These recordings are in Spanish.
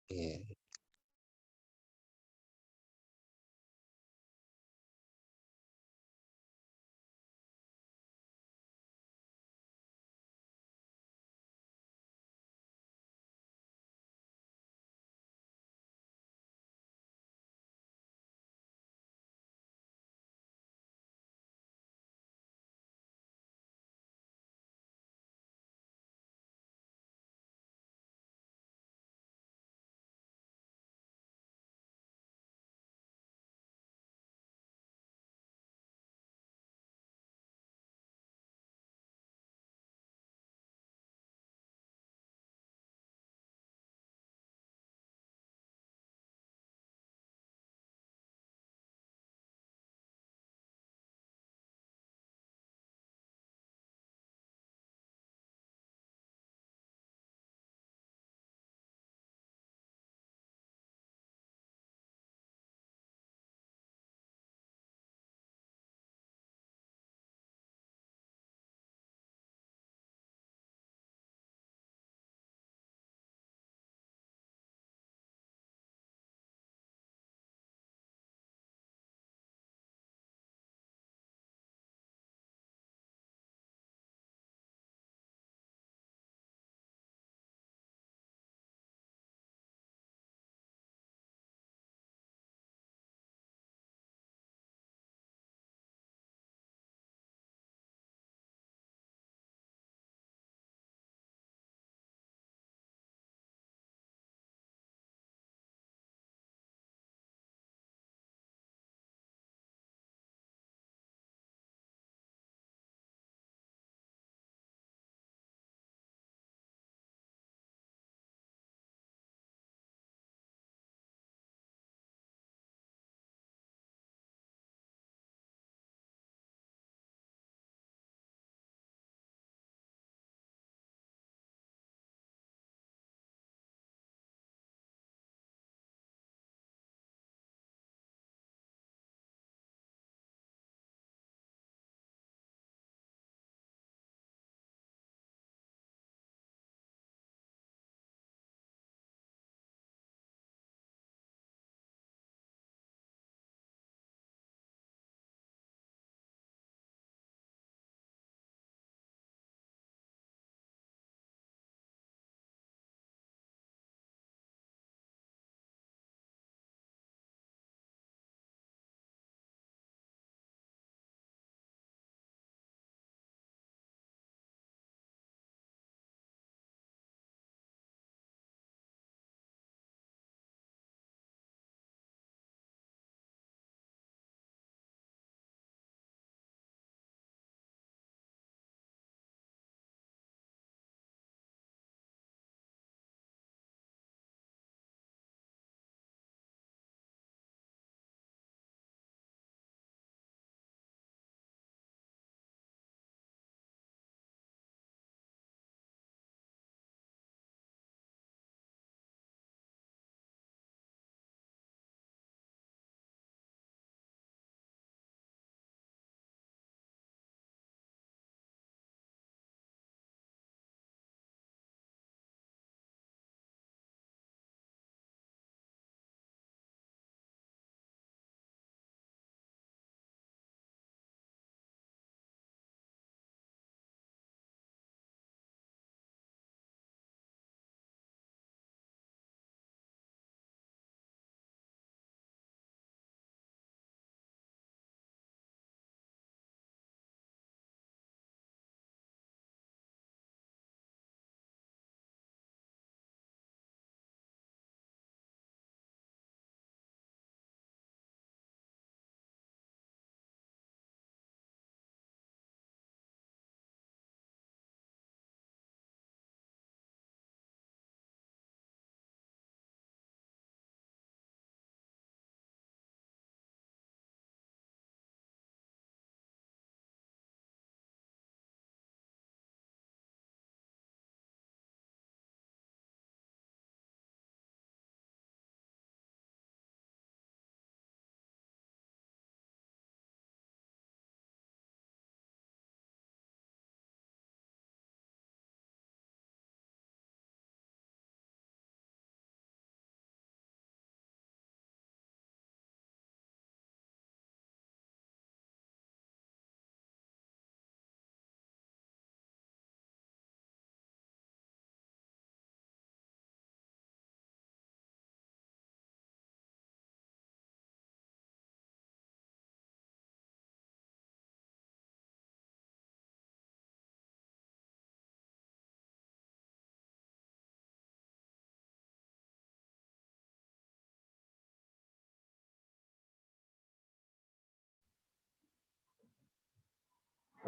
Eh,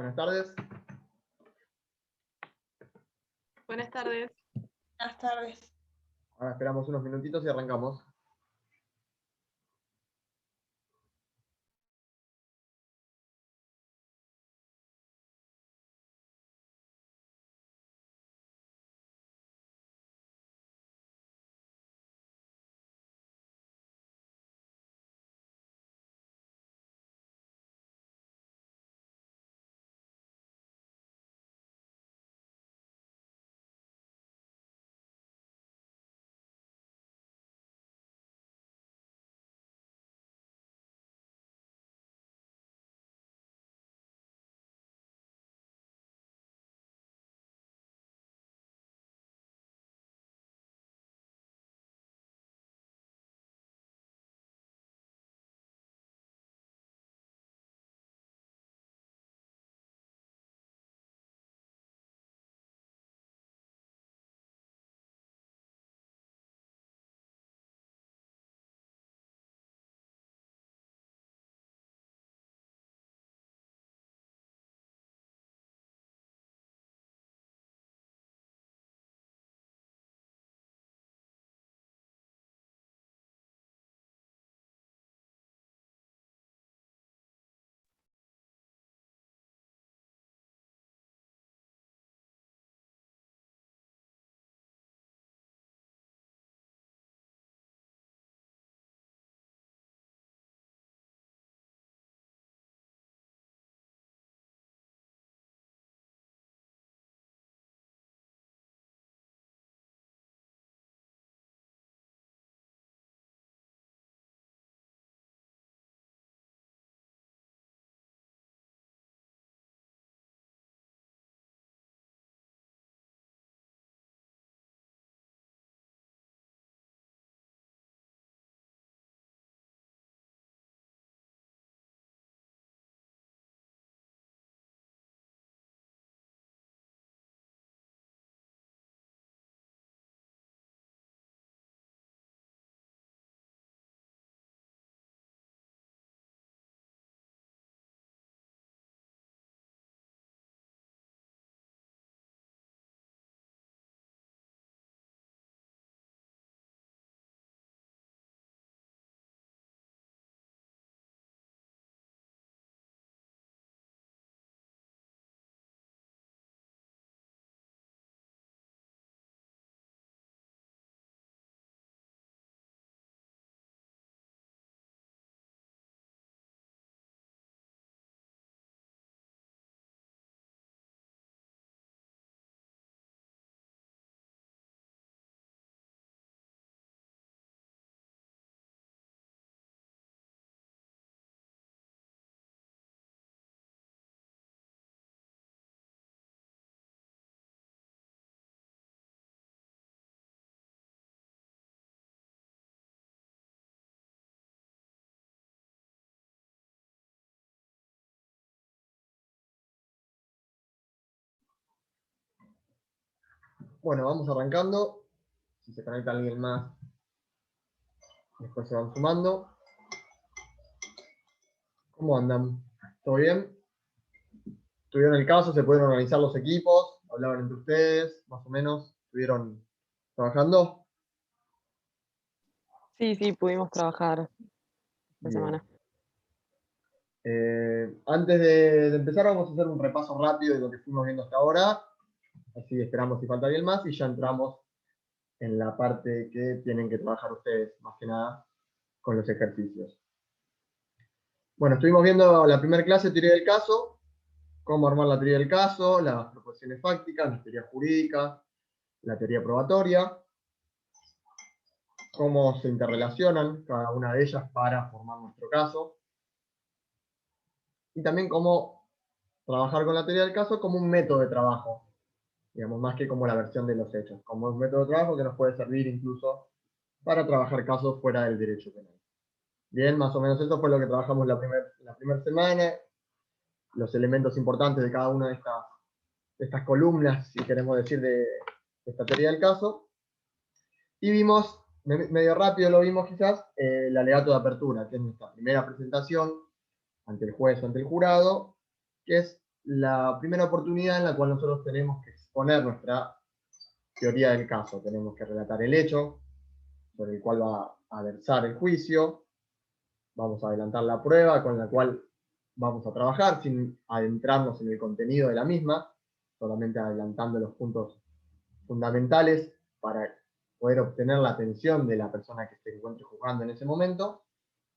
Buenas tardes. Buenas tardes. Buenas tardes. Ahora esperamos unos minutitos y arrancamos. Bueno, vamos arrancando. Si se conecta alguien más, después se van sumando. ¿Cómo andan? ¿Todo bien? ¿Tuvieron el caso? ¿Se pudieron organizar los equipos? ¿Hablaban entre ustedes? ¿Más o menos? ¿Estuvieron trabajando? Sí, pudimos trabajar esta Bien. semana. Antes de empezar vamos a hacer un repaso rápido de lo que fuimos viendo hasta ahora. Así esperamos si falta alguien más y ya entramos en la parte que tienen que trabajar ustedes, más que nada, con los ejercicios. Bueno, estuvimos viendo la primera clase, teoría del caso, cómo armar la teoría del caso, las proposiciones fácticas, la teoría jurídica, la teoría probatoria, cómo se interrelacionan cada una de ellas para formar nuestro caso, y también cómo trabajar con la teoría del caso como un método de trabajo, digamos, más que como la versión de los hechos, como un método de trabajo que nos puede servir incluso para trabajar casos fuera del derecho penal. Bien, más o menos eso fue lo que trabajamos la primera semana, los elementos importantes de cada una de estas columnas, si queremos decir, de esta teoría del caso. Y vimos, medio rápido lo vimos quizás, el alegato de apertura, que es nuestra primera presentación ante el juez o ante el jurado, que es la primera oportunidad en la cual nosotros tenemos que exponer nuestra teoría del caso. Tenemos que relatar el hecho sobre el cual va a versar el juicio. Vamos a adelantar la prueba con la cual vamos a trabajar sin adentrarnos en el contenido de la misma, solamente adelantando los puntos fundamentales para poder obtener la atención de la persona que se encuentre juzgando en ese momento,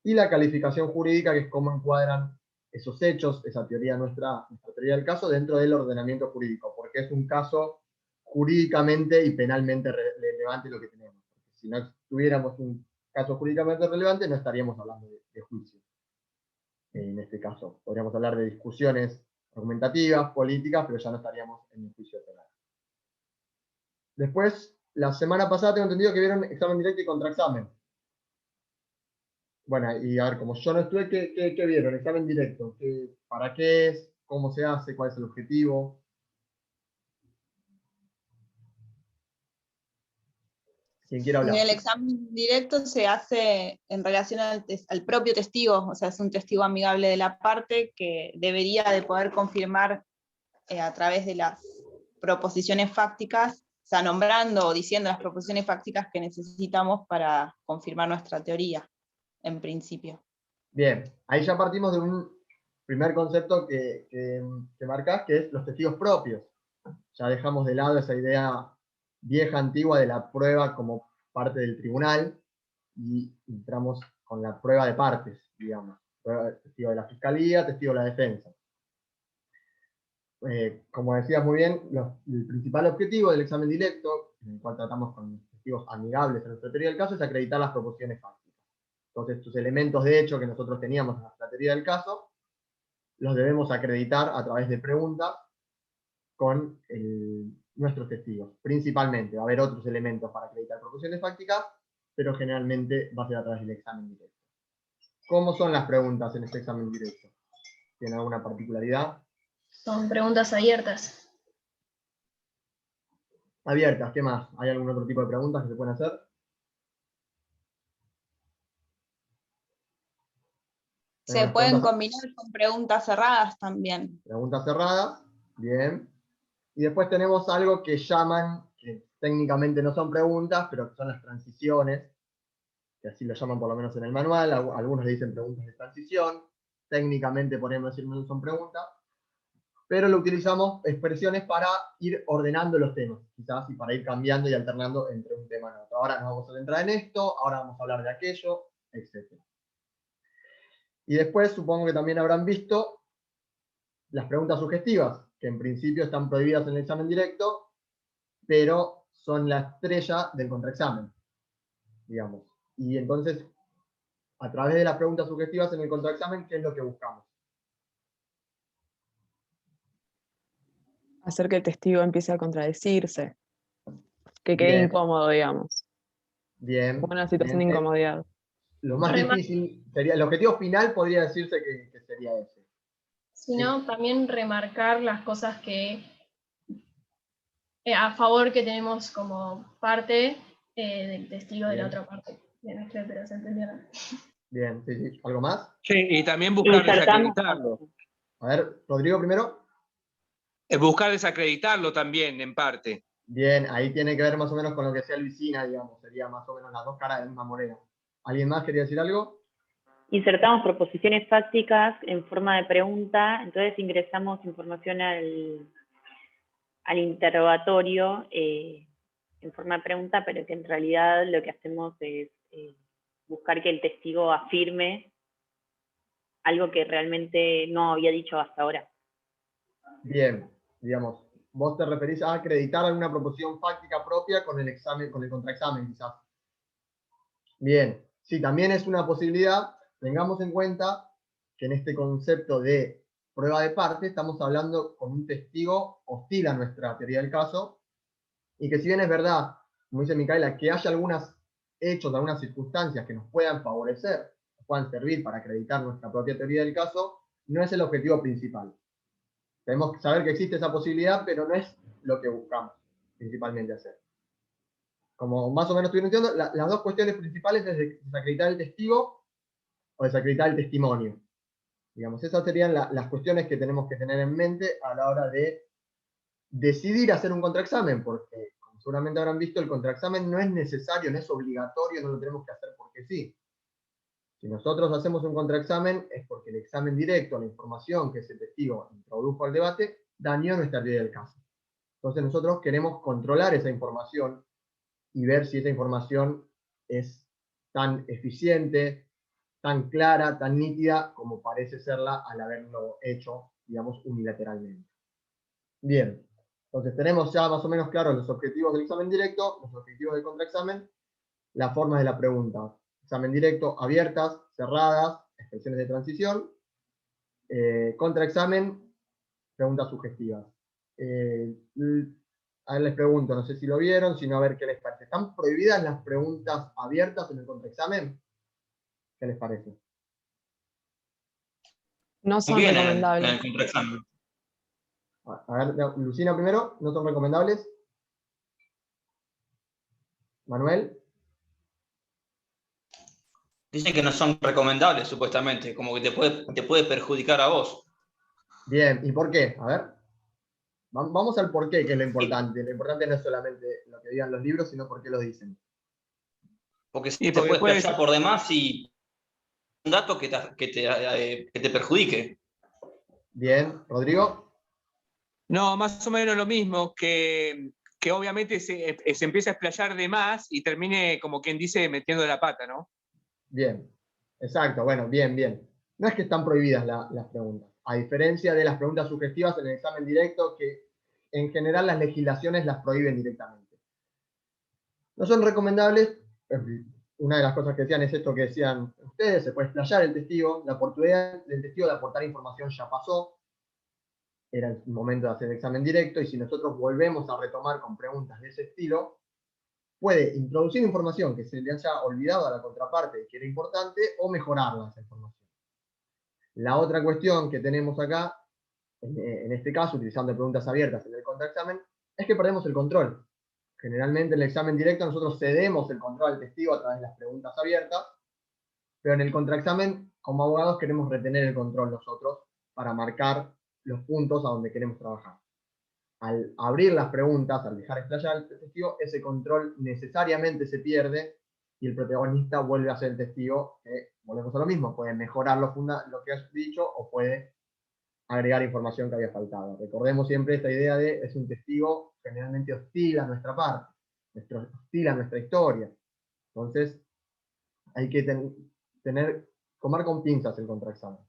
y la calificación jurídica, que es cómo encuadran esos hechos, esa teoría nuestra teoría del caso, dentro del ordenamiento jurídico, porque es un caso jurídicamente y penalmente relevante lo que tenemos. Porque si no tuviéramos un caso jurídicamente relevante, no estaríamos hablando de juicio. En este caso, podríamos hablar de discusiones argumentativas, políticas, pero ya no estaríamos en un juicio penal. Después, la semana pasada tengo entendido que vieron examen directo y contraexamen. Bueno, y a ver, como yo no estuve, ¿qué vieron? Examen directo. ¿Para qué es? ¿Cómo se hace? ¿Cuál es el objetivo? ¿Quién quiere hablar? El examen directo se hace en relación al propio testigo, o sea, es un testigo amigable de la parte que debería de poder confirmar a través de las proposiciones fácticas, o sea, nombrando o diciendo las proposiciones fácticas que necesitamos para confirmar nuestra teoría, en principio. Bien, ahí ya partimos de un primer concepto que marcás, que es los testigos propios. Ya dejamos de lado esa idea vieja, antigua de la prueba como parte del tribunal, y entramos con la prueba de partes, digamos. Testigo de la fiscalía, testigo de la defensa. Como decías muy bien, el principal objetivo del examen directo, en el cual tratamos con testigos amigables en nuestra teoría del caso, es acreditar las proposiciones fácticas. Entonces, estos elementos de hecho que nosotros teníamos en nuestra teoría del caso, los debemos acreditar a través de preguntas con nuestros testigos, principalmente. Va a haber otros elementos para acreditar proposiciones fácticas, pero generalmente va a ser a través del examen directo. ¿Cómo son las preguntas en este examen directo? ¿Tienen alguna particularidad? Son preguntas abiertas. Abiertas, ¿qué más? ¿Hay algún otro tipo de preguntas que se pueden hacer? Se pueden combinar con preguntas cerradas también. Preguntas cerradas, bien. Y después tenemos algo que llaman, que técnicamente no son preguntas, pero que son las transiciones, que así lo llaman por lo menos en el manual. Algunos le dicen preguntas de transición, técnicamente podemos decir no son preguntas, pero lo utilizamos expresiones para ir ordenando los temas, quizás, y para ir cambiando y alternando entre un tema y otro. Ahora nos vamos a centrar en esto, ahora vamos a hablar de aquello, etc. Y después supongo que también habrán visto las preguntas sugestivas, que en principio están prohibidas en el examen directo, pero son la estrella del contraexamen, digamos. Y entonces, a través de las preguntas sugestivas en el contraexamen, ¿qué es lo que buscamos? Hacer que el testigo empiece a contradecirse, que quede Bien, incómodo, digamos. bien. Una situación de Bien. incomodidad. Lo más difícil sería, el objetivo final podría decirse que sería ese. Sino también remarcar las cosas que a favor que tenemos como parte del testigo de la otra parte. Bien, pero se entendieron. Bien, sí, sí. ¿Algo más? Sí, y también buscar desacreditarlo. A ver, Rodrigo primero. Buscar desacreditarlo también, en parte. Bien, ahí tiene que ver más o menos con lo que sea Luisina, digamos. Sería más o menos las dos caras de la misma moneda. ¿Alguien más quería decir algo? Insertamos proposiciones fácticas en forma de pregunta, entonces ingresamos información al interrogatorio en forma de pregunta, pero que en realidad lo que hacemos es buscar que el testigo afirme algo que realmente no había dicho hasta ahora. Bien, digamos, vos te referís a acreditar alguna proposición fáctica propia con el examen, con el contraexamen, quizás. Bien, sí, también es una posibilidad. Tengamos en cuenta que en este concepto de prueba de parte estamos hablando con un testigo hostil a nuestra teoría del caso, y que si bien es verdad, como dice Micaela, que haya algunos hechos, algunas circunstancias que nos puedan favorecer, nos puedan servir para acreditar nuestra propia teoría del caso, no es el objetivo principal. Tenemos que saber que existe esa posibilidad, pero no es lo que buscamos principalmente hacer. Como más o menos estoy diciendo, las dos cuestiones principales es desacreditar el testigo o desacreditar el testimonio. Digamos, esas serían las cuestiones que tenemos que tener en mente a la hora de decidir hacer un contraexamen, porque como seguramente habrán visto, el contraexamen no es necesario, no es obligatorio, no lo tenemos que hacer porque sí. Si nosotros hacemos un contraexamen es porque el examen directo, la información que ese testigo introdujo al debate, dañó nuestra teoría del caso. Entonces nosotros queremos controlar esa información y ver si esa información es tan eficiente, tan clara, tan nítida como parece serla al haberlo hecho, digamos, unilateralmente. Bien, entonces tenemos ya más o menos claros los objetivos del examen directo, los objetivos del contraexamen, las formas de la pregunta. Examen directo, abiertas, cerradas, expresiones de transición. Contraexamen, preguntas sugestivas. A ver, les pregunto, no sé si lo vieron, sino a ver qué les parece. ¿Están prohibidas las preguntas abiertas en el contraexamen? ¿Qué les parece? No son Bien en recomendables. el contraexamen. A ver, Lucina primero, ¿no son recomendables? Manuel. Dice que no son recomendables, supuestamente, como que te puede perjudicar a vos. Bien, ¿y por qué? A ver. Vamos al por qué, que es lo importante. Lo importante no es solamente lo que digan los libros, sino por qué lo dicen. Porque Y te porque puedes explayar por demás y un dato que te perjudique. Bien, Rodrigo. No, más o menos lo mismo, que obviamente se empieza a explayar de más y termine, como quien dice, metiendo la pata, ¿no? Bien, exacto, bueno, bien, bien. No es que están prohibidas las preguntas, a diferencia de las preguntas sugestivas en el examen directo, que en general las legislaciones las prohíben directamente. No son recomendables, una de las cosas que decían es esto que decían ustedes, se puede explayar el testigo, la oportunidad del testigo de aportar información ya pasó, era el momento de hacer el examen directo, y si nosotros volvemos a retomar con preguntas de ese estilo, puede introducir información que se le haya olvidado a la contraparte que era importante, o mejorarla esa información. La otra cuestión que tenemos acá, en este caso, utilizando preguntas abiertas en el contraexamen, es que perdemos el control. Generalmente en el examen directo nosotros cedemos el control al testigo a través de las preguntas abiertas, pero en el contraexamen, como abogados, queremos retener el control nosotros para marcar los puntos a donde queremos trabajar. Al abrir las preguntas, al dejar explayar al testigo, ese control necesariamente se pierde y el protagonista vuelve a ser el testigo, que volvemos a lo mismo, puede mejorar lo que has dicho o puede agregar información que había faltado. Recordemos siempre esta idea de es un testigo generalmente hostil a nuestra parte, hostil a nuestra historia. Entonces, hay que tomar con pinzas el contraexamen.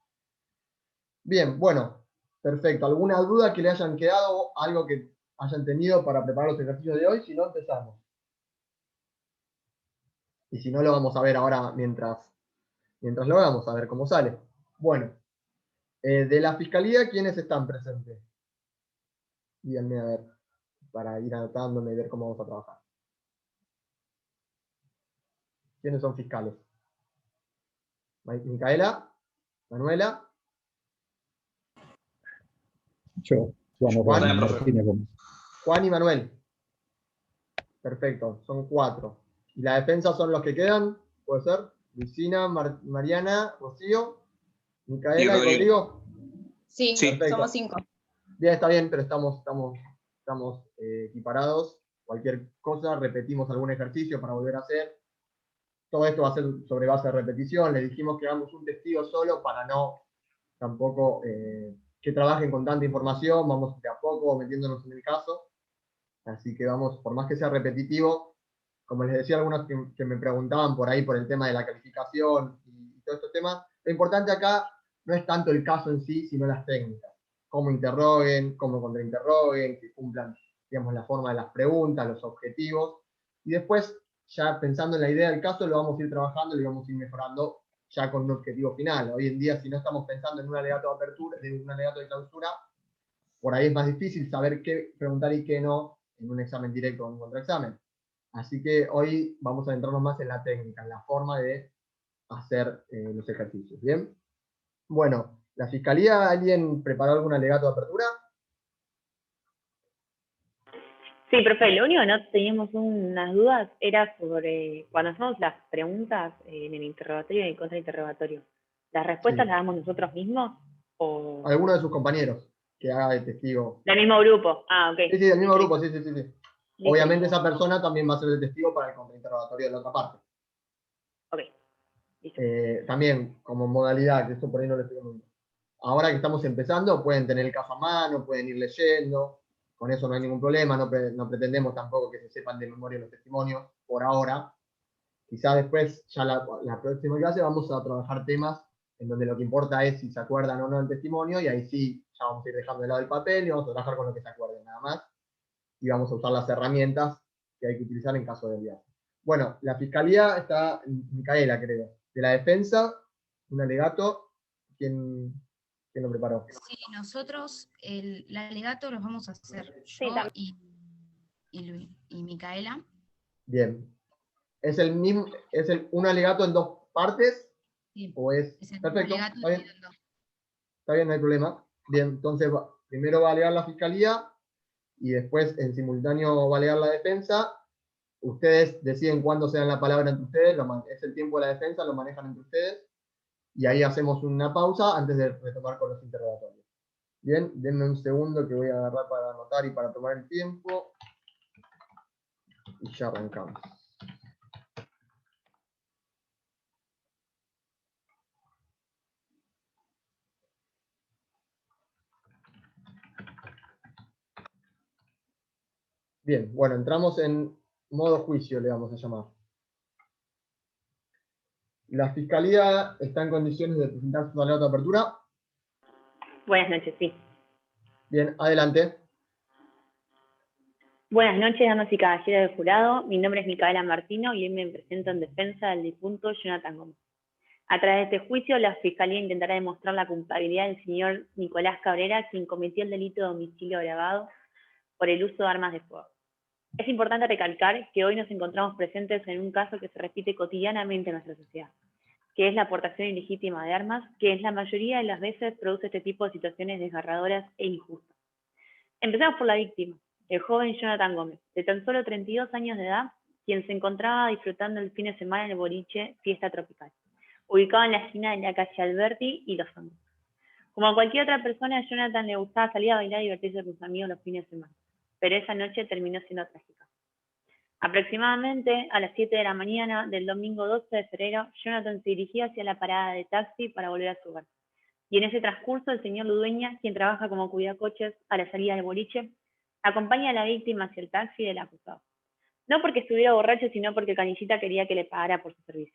Bien, bueno, perfecto. ¿Alguna duda que le hayan quedado, algo que hayan tenido para preparar los ejercicios de hoy? Si no, empezamos. Y si no, lo vamos a ver ahora mientras lo hagamos, a ver cómo sale. Bueno, de la Fiscalía, ¿quiénes están presentes? Díganme a ver, para ir anotándome y ver cómo vamos a trabajar. ¿Quiénes son fiscales? Micaela, Manuela, Yo, Juan. Martínez Gómez. Juan y Manuel. Perfecto, son 4. ¿Y la defensa son los que quedan? ¿Puede ser? Lucina, Mariana, Rocío, Micaela y Rodrigo. Sí, Sí. Perfecto. somos 5. Bien, está bien, pero estamos equiparados. Cualquier cosa, repetimos algún ejercicio para volver a hacer. Todo esto va a ser sobre base de repetición. Les dijimos que hagamos un testigo solo para no tampoco que trabajen con tanta información. Vamos de a poco metiéndonos en el caso. Así que vamos, por más que sea repetitivo, como les decía algunos que me preguntaban por ahí por el tema de la calificación y todos estos temas, lo importante acá no es tanto el caso en sí, sino las técnicas. Cómo interroguen, cómo contrainterroguen, que cumplan, digamos, la forma de las preguntas, los objetivos. Y después, ya pensando en la idea del caso, lo vamos a ir trabajando y lo vamos a ir mejorando ya con un objetivo final. Hoy en día, si no estamos pensando en un alegato de apertura, en un alegato de clausura, por ahí es más difícil saber qué preguntar y qué no en un examen directo o en un contraexamen. Así que hoy vamos a adentrarnos más en la técnica, en la forma de hacer los ejercicios. ¿Bien? Bueno, ¿la Fiscalía, alguien preparó algún alegato de apertura? Sí, profe, lo único que no teníamos unas dudas era sobre cuando hacemos las preguntas en el interrogatorio y en el contrainterrogatorio. ¿Las respuestas Sí. las damos nosotros mismos? ¿O Alguno de sus compañeros que haga de testigo. del mismo grupo? Ah, ok. Sí, del mismo Listo, grupo, sí, sí, sí. listo, Obviamente listo. esa persona también va a ser el testigo para el contrainterrogatorio de la otra parte. Ok, listo. También, como modalidad, que esto por ahí no le explico mucho. Ahora que estamos empezando, pueden tener el caso a mano, pueden ir leyendo, con eso no hay ningún problema, no pretendemos tampoco que se sepan de memoria los testimonios, por ahora. Quizá después, ya la próxima clase, vamos a trabajar temas en donde lo que importa es si se acuerdan o no del testimonio, y ahí sí, ya vamos a ir dejando de lado el papel y vamos a trabajar con lo que se acuerden nada más, y vamos a usar las herramientas que hay que utilizar en caso de viaje. Bueno, la fiscalía está, Micaela, creo. De la defensa, un alegato, ¿quién lo preparó? Sí, nosotros el alegato los vamos a hacer Sí, yo también. y Micaela. Bien. ¿Es el mismo, un alegato en dos partes? Sí, ¿O es? es el mismo Perfecto, alegato está bien. dividido en dos. Está bien, no hay problema. Bien, entonces primero va a alegar la fiscalía y después en simultáneo va a alegar la defensa. Ustedes deciden cuándo se dan la palabra entre ustedes, es el tiempo de la defensa, lo manejan entre ustedes. Y ahí hacemos una pausa antes de retomar con los interrogatorios. Bien, denme un segundo que voy a agarrar para anotar y para tomar el tiempo. Y ya arrancamos. Bien, bueno, entramos en modo juicio, le vamos a llamar. La fiscalía está en condiciones de presentar su alegato de apertura. Buenas noches, sí. Bien, adelante. Buenas noches, damas y caballeros del jurado. Mi nombre es Micaela Martino y hoy me presento en defensa del difunto Jonathan Gómez. A través de este juicio, la Fiscalía intentará demostrar la culpabilidad del señor Nicolás Cabrera, quien cometió el delito de homicidio agravado por el uso de armas de fuego. Es importante recalcar que hoy nos encontramos presentes en un caso que se repite cotidianamente en nuestra sociedad, que es la aportación ilegítima de armas, que en la mayoría de las veces produce este tipo de situaciones desgarradoras e injustas. Empezamos por la víctima, el joven Jonathan Gómez, de tan solo 32 años de edad, quien se encontraba disfrutando el fin de semana en el boliche Fiesta Tropical, ubicado en la esquina de la calle Alberti y Los Hongos. Como a cualquier otra persona, a Jonathan le gustaba salir a bailar y divertirse con sus amigos los fines de semana, pero esa noche terminó siendo trágica. Aproximadamente a las 7 de la mañana del domingo 12 de febrero, Jonathan se dirigía hacia la parada de taxi para volver a su hogar. Y en ese transcurso, el señor Ludueña, quien trabaja como cuidacoches a la salida del boliche, acompaña a la víctima hacia el taxi del acusado. No porque estuviera borracho, sino porque Canillita quería que le pagara por su servicio.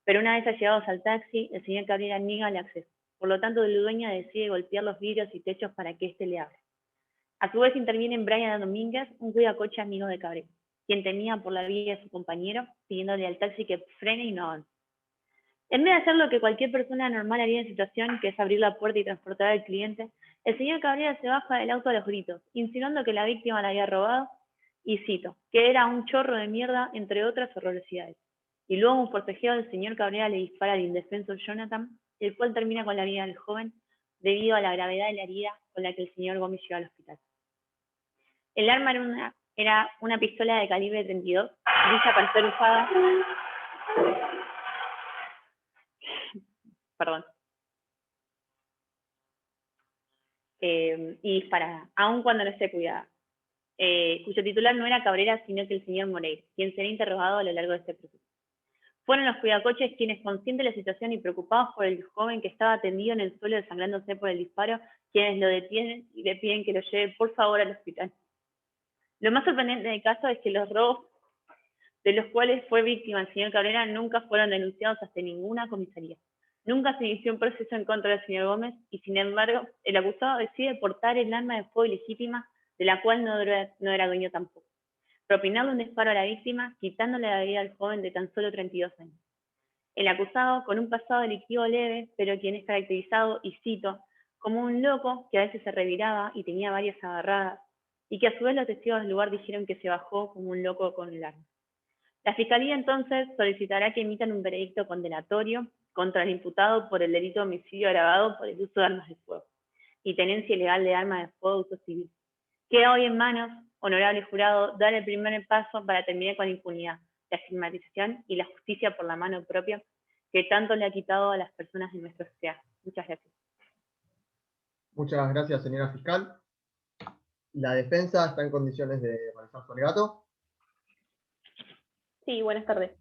Pero una vez allegados al taxi, el señor Cabrera niega el acceso. Por lo tanto, Ludueña decide golpear los vidrios y techos para que éste le abra. A su vez interviene Brian Domínguez, un cuidacoche amigo de Cabrera, quien temía por la vida de su compañero, pidiéndole al taxi que frene y no avance. En vez de hacer lo que cualquier persona normal haría en situación, que es abrir la puerta y transportar al cliente, el señor Cabrera se baja del auto a los gritos, insinuando que la víctima la había robado, y cito, que era un chorro de mierda, entre otras horrorosidades. Y luego un forcejeo del señor Cabrera le dispara al indefenso Jonathan, el cual termina con la vida del joven, debido a la gravedad de la herida con la que el señor Gómez llegó al hospital. El arma era una pistola de calibre 32, lista para ser usada... Perdón. Y disparada, aun cuando no esté cuidada, cuyo titular no era Cabrera, sino que el señor Moreira, quien será interrogado a lo largo de este proceso. Fueron los cuidacoches quienes, conscientes de la situación y preocupados por el joven que estaba tendido en el suelo desangrándose por el disparo, quienes lo detienen y le piden que lo lleve por favor al hospital. Lo más sorprendente del caso es que los robos de los cuales fue víctima el señor Cabrera nunca fueron denunciados hasta ninguna comisaría. Nunca se inició un proceso en contra del señor Gómez y, sin embargo, el acusado decide portar el arma de fuego ilegítima, de la cual no era dueño tampoco, propinarle un disparo a la víctima, quitándole la vida al joven de tan solo 32 años. El acusado, con un pasado delictivo leve, pero quien es caracterizado, y cito, como un loco que a veces se reviraba y tenía varias agarradas, y que a su vez los testigos del lugar dijeron que se bajó como un loco con el arma. La Fiscalía entonces solicitará que emitan un veredicto condenatorio contra el imputado por el delito de homicidio agravado por el uso de armas de fuego y tenencia ilegal de armas de fuego de uso civil. Queda hoy en manos, honorable jurado, dar el primer paso para terminar con la impunidad, la estigmatización y la justicia por la mano propia que tanto le ha quitado a las personas de nuestra sociedad. Muchas gracias. Muchas gracias, señora fiscal. ¿La defensa está en condiciones de realizar su alegato? Sí, buenas tardes.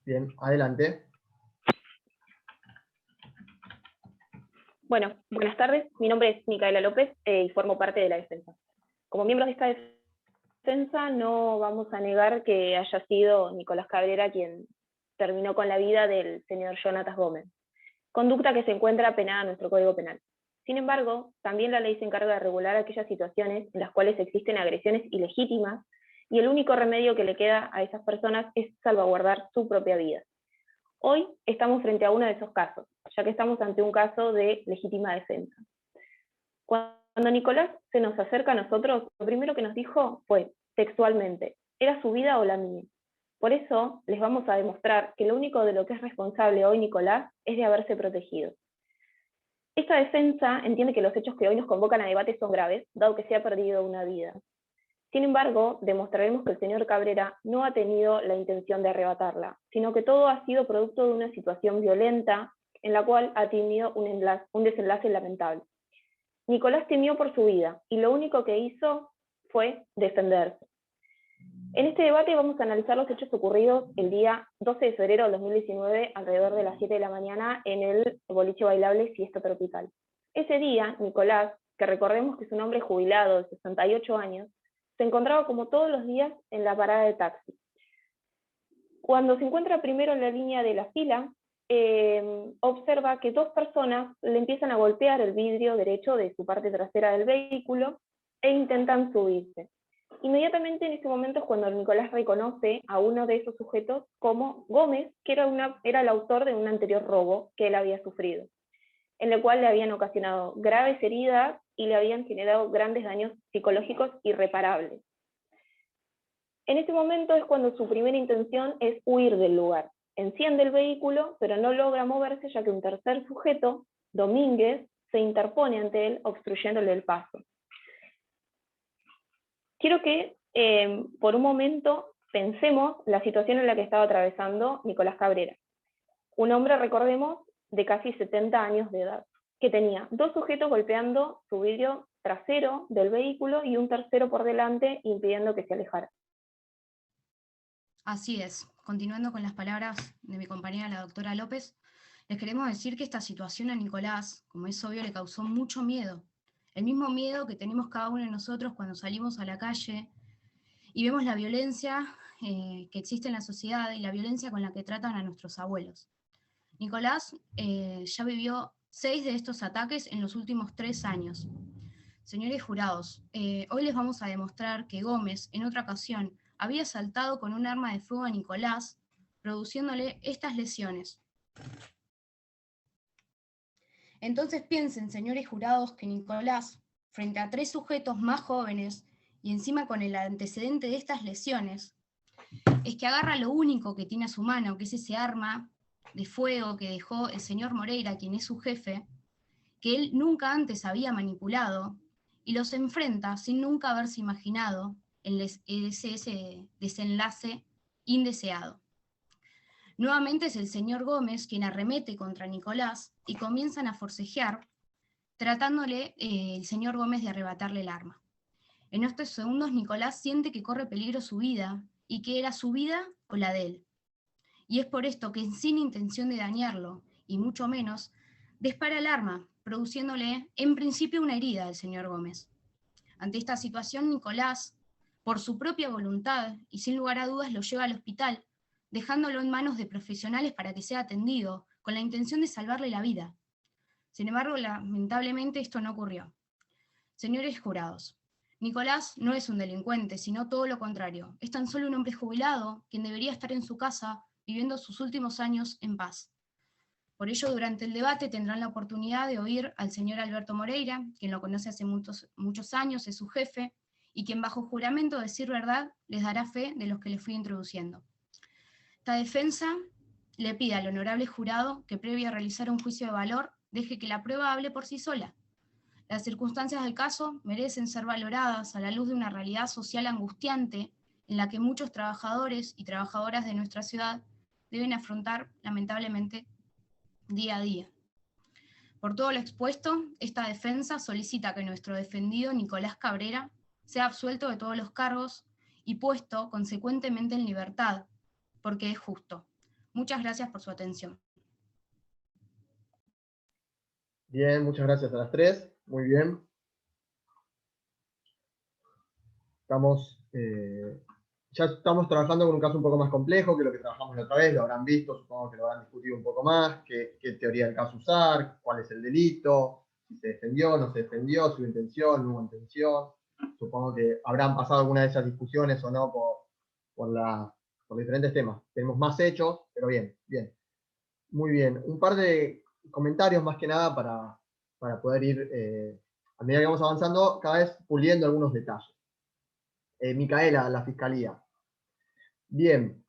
Bien, adelante. Bueno, buenas tardes. Mi nombre es Micaela López y formo parte de la defensa. Como miembros de esta defensa, no vamos a negar que haya sido Nicolás Cabrera quien terminó con la vida del señor Jonatas Gómez, conducta que se encuentra penada en nuestro Código Penal. Sin embargo, también la ley se encarga de regular aquellas situaciones en las cuales existen agresiones ilegítimas y el único remedio que le queda a esas personas es salvaguardar su propia vida. Hoy estamos frente a uno de esos casos, ya que estamos ante un caso de legítima defensa. Cuando Nicolás se nos acerca a nosotros, lo primero que nos dijo fue, textualmente, ¿era su vida o la mía? Por eso les vamos a demostrar que lo único de lo que es responsable hoy Nicolás es de haberse protegido. Esta defensa entiende que los hechos que hoy nos convocan a debate son graves, dado que se ha perdido una vida. Sin embargo, demostraremos que el señor Cabrera no ha tenido la intención de arrebatarla, sino que todo ha sido producto de una situación violenta en la cual ha tenido un desenlace lamentable. Nicolás temió por su vida y lo único que hizo fue defenderse. En este debate vamos a analizar los hechos ocurridos el día 12 de febrero de 2019 alrededor de las 7 de la mañana en el boliche bailable Fiesta Tropical. Ese día, Nicolás, que recordemos que es un hombre jubilado de 68 años, se encontraba como todos los días en la parada de taxi. Cuando se encuentra primero en la línea de la fila, observa que dos personas le empiezan a golpear el vidrio derecho de su parte trasera del vehículo e intentan subirse. Inmediatamente en ese momento es cuando Nicolás reconoce a uno de esos sujetos como Gómez, que era el autor de un anterior robo que él había sufrido, en el cual le habían ocasionado graves heridas y le habían generado grandes daños psicológicos irreparables. En ese momento es cuando su primera intención es huir del lugar. Enciende el vehículo, pero no logra moverse ya que un tercer sujeto, Domínguez, se interpone ante él obstruyéndole el paso. Quiero que por un momento pensemos la situación en la que estaba atravesando Nicolás Cabrera. Un hombre, recordemos, de casi 70 años de edad, que tenía dos sujetos golpeando su vidrio trasero del vehículo y un tercero por delante impidiendo que se alejara. Así es. Continuando con las palabras de mi compañera, la doctora López, les queremos decir que esta situación a Nicolás, como es obvio, le causó mucho miedo. El mismo miedo que tenemos cada uno de nosotros cuando salimos a la calle y vemos la violencia que existe en la sociedad y la violencia con la que tratan a nuestros abuelos. Nicolás ya vivió 6 de estos ataques en los últimos 3 años. Señores jurados, hoy les vamos a demostrar que Gómez, en otra ocasión, había asaltado con un arma de fuego a Nicolás, produciéndole estas lesiones. Entonces piensen, señores jurados, que Nicolás, frente a 3 sujetos más jóvenes, y encima con el antecedente de estas lesiones, es que agarra lo único que tiene a su mano, que es ese arma de fuego que dejó el señor Moreira, quien es su jefe, que él nunca antes había manipulado, y los enfrenta sin nunca haberse imaginado ese desenlace indeseado. Nuevamente es el señor Gómez quien arremete contra Nicolás y comienzan a forcejear, tratándole el señor Gómez de arrebatarle el arma. En estos segundos Nicolás siente que corre peligro su vida y que era su vida o la de él. Y es por esto que sin intención de dañarlo, y mucho menos, dispara el arma, produciéndole en principio una herida al señor Gómez. Ante esta situación, Nicolás, por su propia voluntad y sin lugar a dudas, lo lleva al hospital, dejándolo en manos de profesionales para que sea atendido, con la intención de salvarle la vida. Sin embargo, lamentablemente esto no ocurrió. Señores jurados, Nicolás no es un delincuente, sino todo lo contrario. Es tan solo un hombre jubilado, quien debería estar en su casa, viviendo sus últimos años en paz. Por ello, durante el debate tendrán la oportunidad de oír al señor Alberto Moreira, quien lo conoce hace muchos años, es su jefe, y quien bajo juramento de decir verdad les dará fe de los que les fui introduciendo. Esta defensa le pide al honorable jurado que previo a realizar un juicio de valor deje que la prueba hable por sí sola. Las circunstancias del caso merecen ser valoradas a la luz de una realidad social angustiante en la que muchos trabajadores y trabajadoras de nuestra ciudad deben afrontar, lamentablemente, día a día. Por todo lo expuesto, esta defensa solicita que nuestro defendido Nicolás Cabrera sea absuelto de todos los cargos y puesto consecuentemente en libertad, porque es justo. Muchas gracias por su atención. Bien, muchas gracias a las tres. Muy bien. Ya estamos trabajando con un caso un poco más complejo que lo que trabajamos la otra vez, lo habrán visto, supongo que lo habrán discutido un poco más, qué teoría del caso usar, cuál es el delito, si se defendió, no se defendió, si hubo intención, no hubo intención. Supongo que habrán pasado alguna de esas discusiones o no por diferentes temas. Tenemos más hechos, pero bien, bien. Muy bien. Un par de comentarios más que nada para poder ir, a medida que vamos avanzando, cada vez puliendo algunos detalles. Micaela, la Fiscalía. Bien,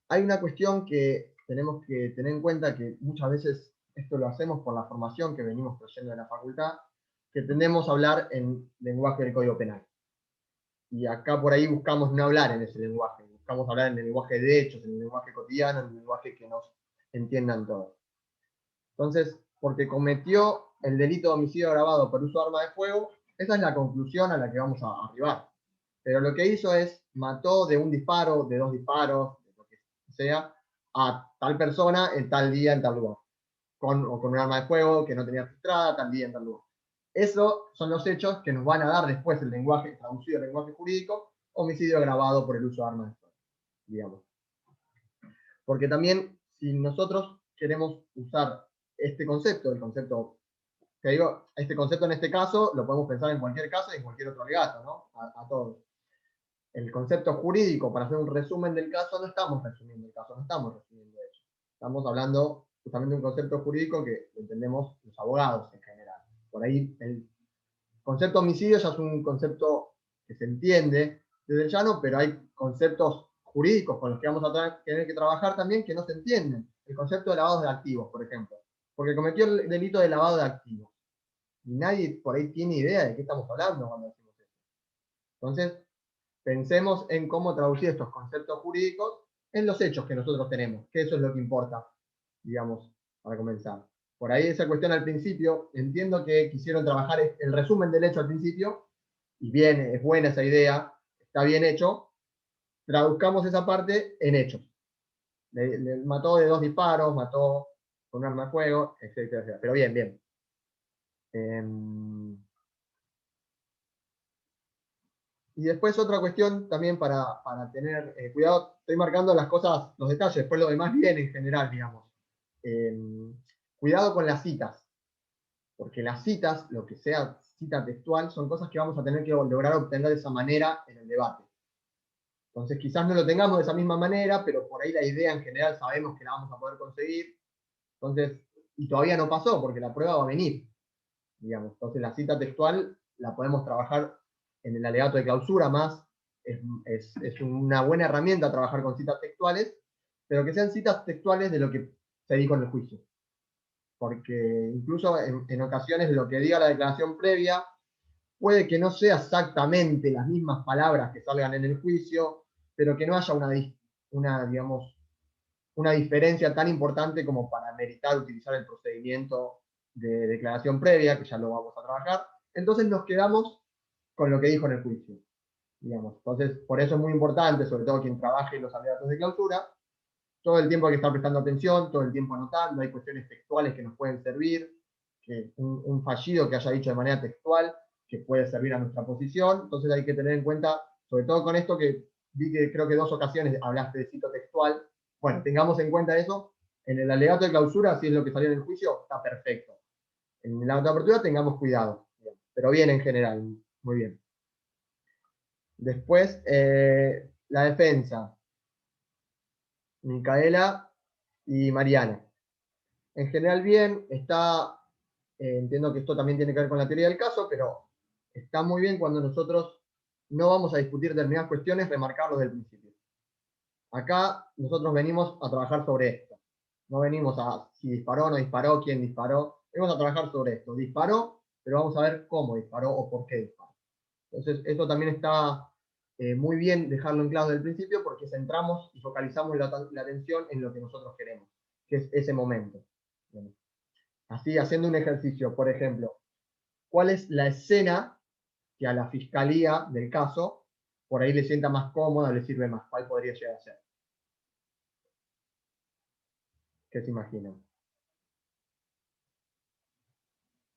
hay una cuestión que tenemos que tener en cuenta, que muchas veces esto lo hacemos por la formación que venimos trayendo de la facultad, que tendemos a hablar en lenguaje del Código Penal. Y acá por ahí buscamos no hablar en ese lenguaje, buscamos hablar en el lenguaje de hechos, en el lenguaje cotidiano, en el lenguaje que nos entiendan todos. Entonces, porque cometió el delito de homicidio agravado por uso de arma de fuego, esa es la conclusión a la que vamos a arribar. Pero lo que hizo es, mató de un disparo, de dos disparos, de lo que sea, a tal persona en tal día, en tal lugar. Con un arma de fuego que no tenía registrada, tal día, en tal lugar. Esos son los hechos que nos van a dar después el lenguaje, traducido al lenguaje jurídico, homicidio agravado por el uso de arma de fuego, digamos. Porque también, si nosotros queremos usar este concepto, el concepto, que digo, este concepto en este caso, lo podemos pensar en cualquier caso y en cualquier otro alegato, ¿no? A todos. El concepto jurídico, para hacer un resumen del caso, no estamos resumiendo el caso, no estamos resumiendo eso. Estamos hablando justamente de un concepto jurídico que entendemos los abogados en general. Por ahí el concepto homicidio ya es un concepto que se entiende desde el llano, pero hay conceptos jurídicos con los que vamos a tener que trabajar también que no se entienden. El concepto de lavado de activos, por ejemplo. Porque cometió el delito de lavado de activos. Y nadie por ahí tiene idea de qué estamos hablando cuando decimos eso. Entonces, pensemos en cómo traducir estos conceptos jurídicos en los hechos que nosotros tenemos, que eso es lo que importa, digamos, para comenzar. Por ahí esa cuestión al principio, entiendo que quisieron trabajar el resumen del hecho al principio, y bien, es buena esa idea, está bien hecho, traduzcamos esa parte en hechos. Le mató de dos disparos, mató con un arma de fuego, etcétera, etcétera. Pero bien, bien. Y después otra cuestión también para tener cuidado, estoy marcando las cosas, los detalles, después lo demás viene en general, digamos. Cuidado con las citas, porque las citas, lo que sea cita textual, son cosas que vamos a tener que lograr obtener de esa manera en el debate. Entonces quizás no lo tengamos de esa misma manera, pero por ahí la idea en general sabemos que la vamos a poder conseguir. Entonces, y todavía no pasó, porque la prueba va a venir, digamos. Entonces la cita textual la podemos trabajar en el alegato de clausura más, es una buena herramienta trabajar con citas textuales, pero que sean citas textuales de lo que se dijo en el juicio. Porque incluso en ocasiones lo que diga la declaración previa puede que no sea exactamente las mismas palabras que salgan en el juicio, pero que no haya digamos, una diferencia tan importante como para meritar utilizar el procedimiento de declaración previa, que ya lo vamos a trabajar. Entonces nos quedamos con lo que dijo en el juicio, digamos. Entonces, por eso es muy importante, sobre todo quien trabaje en los alegatos de clausura, todo el tiempo hay que estar prestando atención, todo el tiempo anotando, hay cuestiones textuales que nos pueden servir, que un fallido que haya dicho de manera textual, que puede servir a nuestra posición. Entonces hay que tener en cuenta, sobre todo con esto que vi que creo que 2 ocasiones hablaste de cito textual, bueno, tengamos en cuenta eso. En el alegato de clausura, si es lo que salió en el juicio, está perfecto. En la autoapertura tengamos cuidado, pero bien en general, muy bien. Después, la defensa. Micaela y Mariana. En general bien, entiendo que esto también tiene que ver con la teoría del caso, pero está muy bien cuando nosotros no vamos a discutir determinadas cuestiones, remarcarlo desde el principio. Acá nosotros venimos a trabajar sobre esto. No venimos a si disparó o no disparó, quién disparó. Venimos a trabajar sobre esto. Disparó, pero vamos a ver cómo disparó o por qué disparó. Entonces, eso también está muy bien dejarlo en claro desde el principio porque centramos y focalizamos la atención en lo que nosotros queremos, que es ese momento. Bueno, así, haciendo un ejercicio, por ejemplo, ¿cuál es la escena que a la fiscalía del caso por ahí le sienta más cómoda, le sirve más? ¿Cuál podría llegar a ser? ¿Qué se imaginan?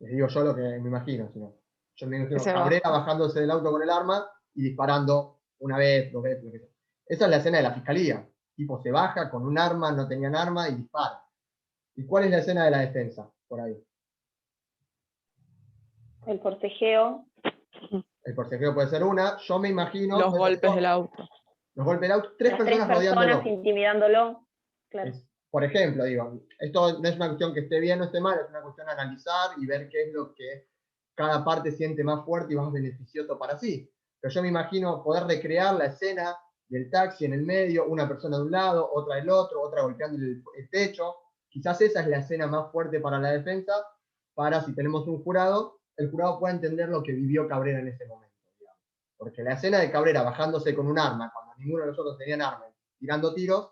Les digo yo lo que me imagino, si no. Yo me imagino Ese Cabrera bajo. bajándose del auto con el arma y disparando una vez, dos veces, lo que sea. Esa es la escena de la fiscalía. El tipo se baja con un arma, no tenían arma y dispara. ¿Y cuál es la escena de la defensa? Por ahí. El forcejeo. El forcejeo puede ser una. Yo me imagino. Los golpes del auto. Los golpes del auto. Tres Las tres personas personas rodeándolo. intimidándolo. Claro. Por ejemplo, digo, esto no es una cuestión que esté bien o esté mal, es una cuestión de analizar y ver qué es lo que cada parte siente más fuerte y más beneficioso para sí. Pero yo me imagino poder recrear la escena del taxi en el medio, una persona de un lado, otra del otro, otra golpeando el techo. Quizás esa es la escena más fuerte para la defensa, para si tenemos un jurado, el jurado pueda entender lo que vivió Cabrera en ese momento. Digamos. Porque la escena de Cabrera bajándose con un arma, cuando ninguno de nosotros tenían arma, tirando tiros,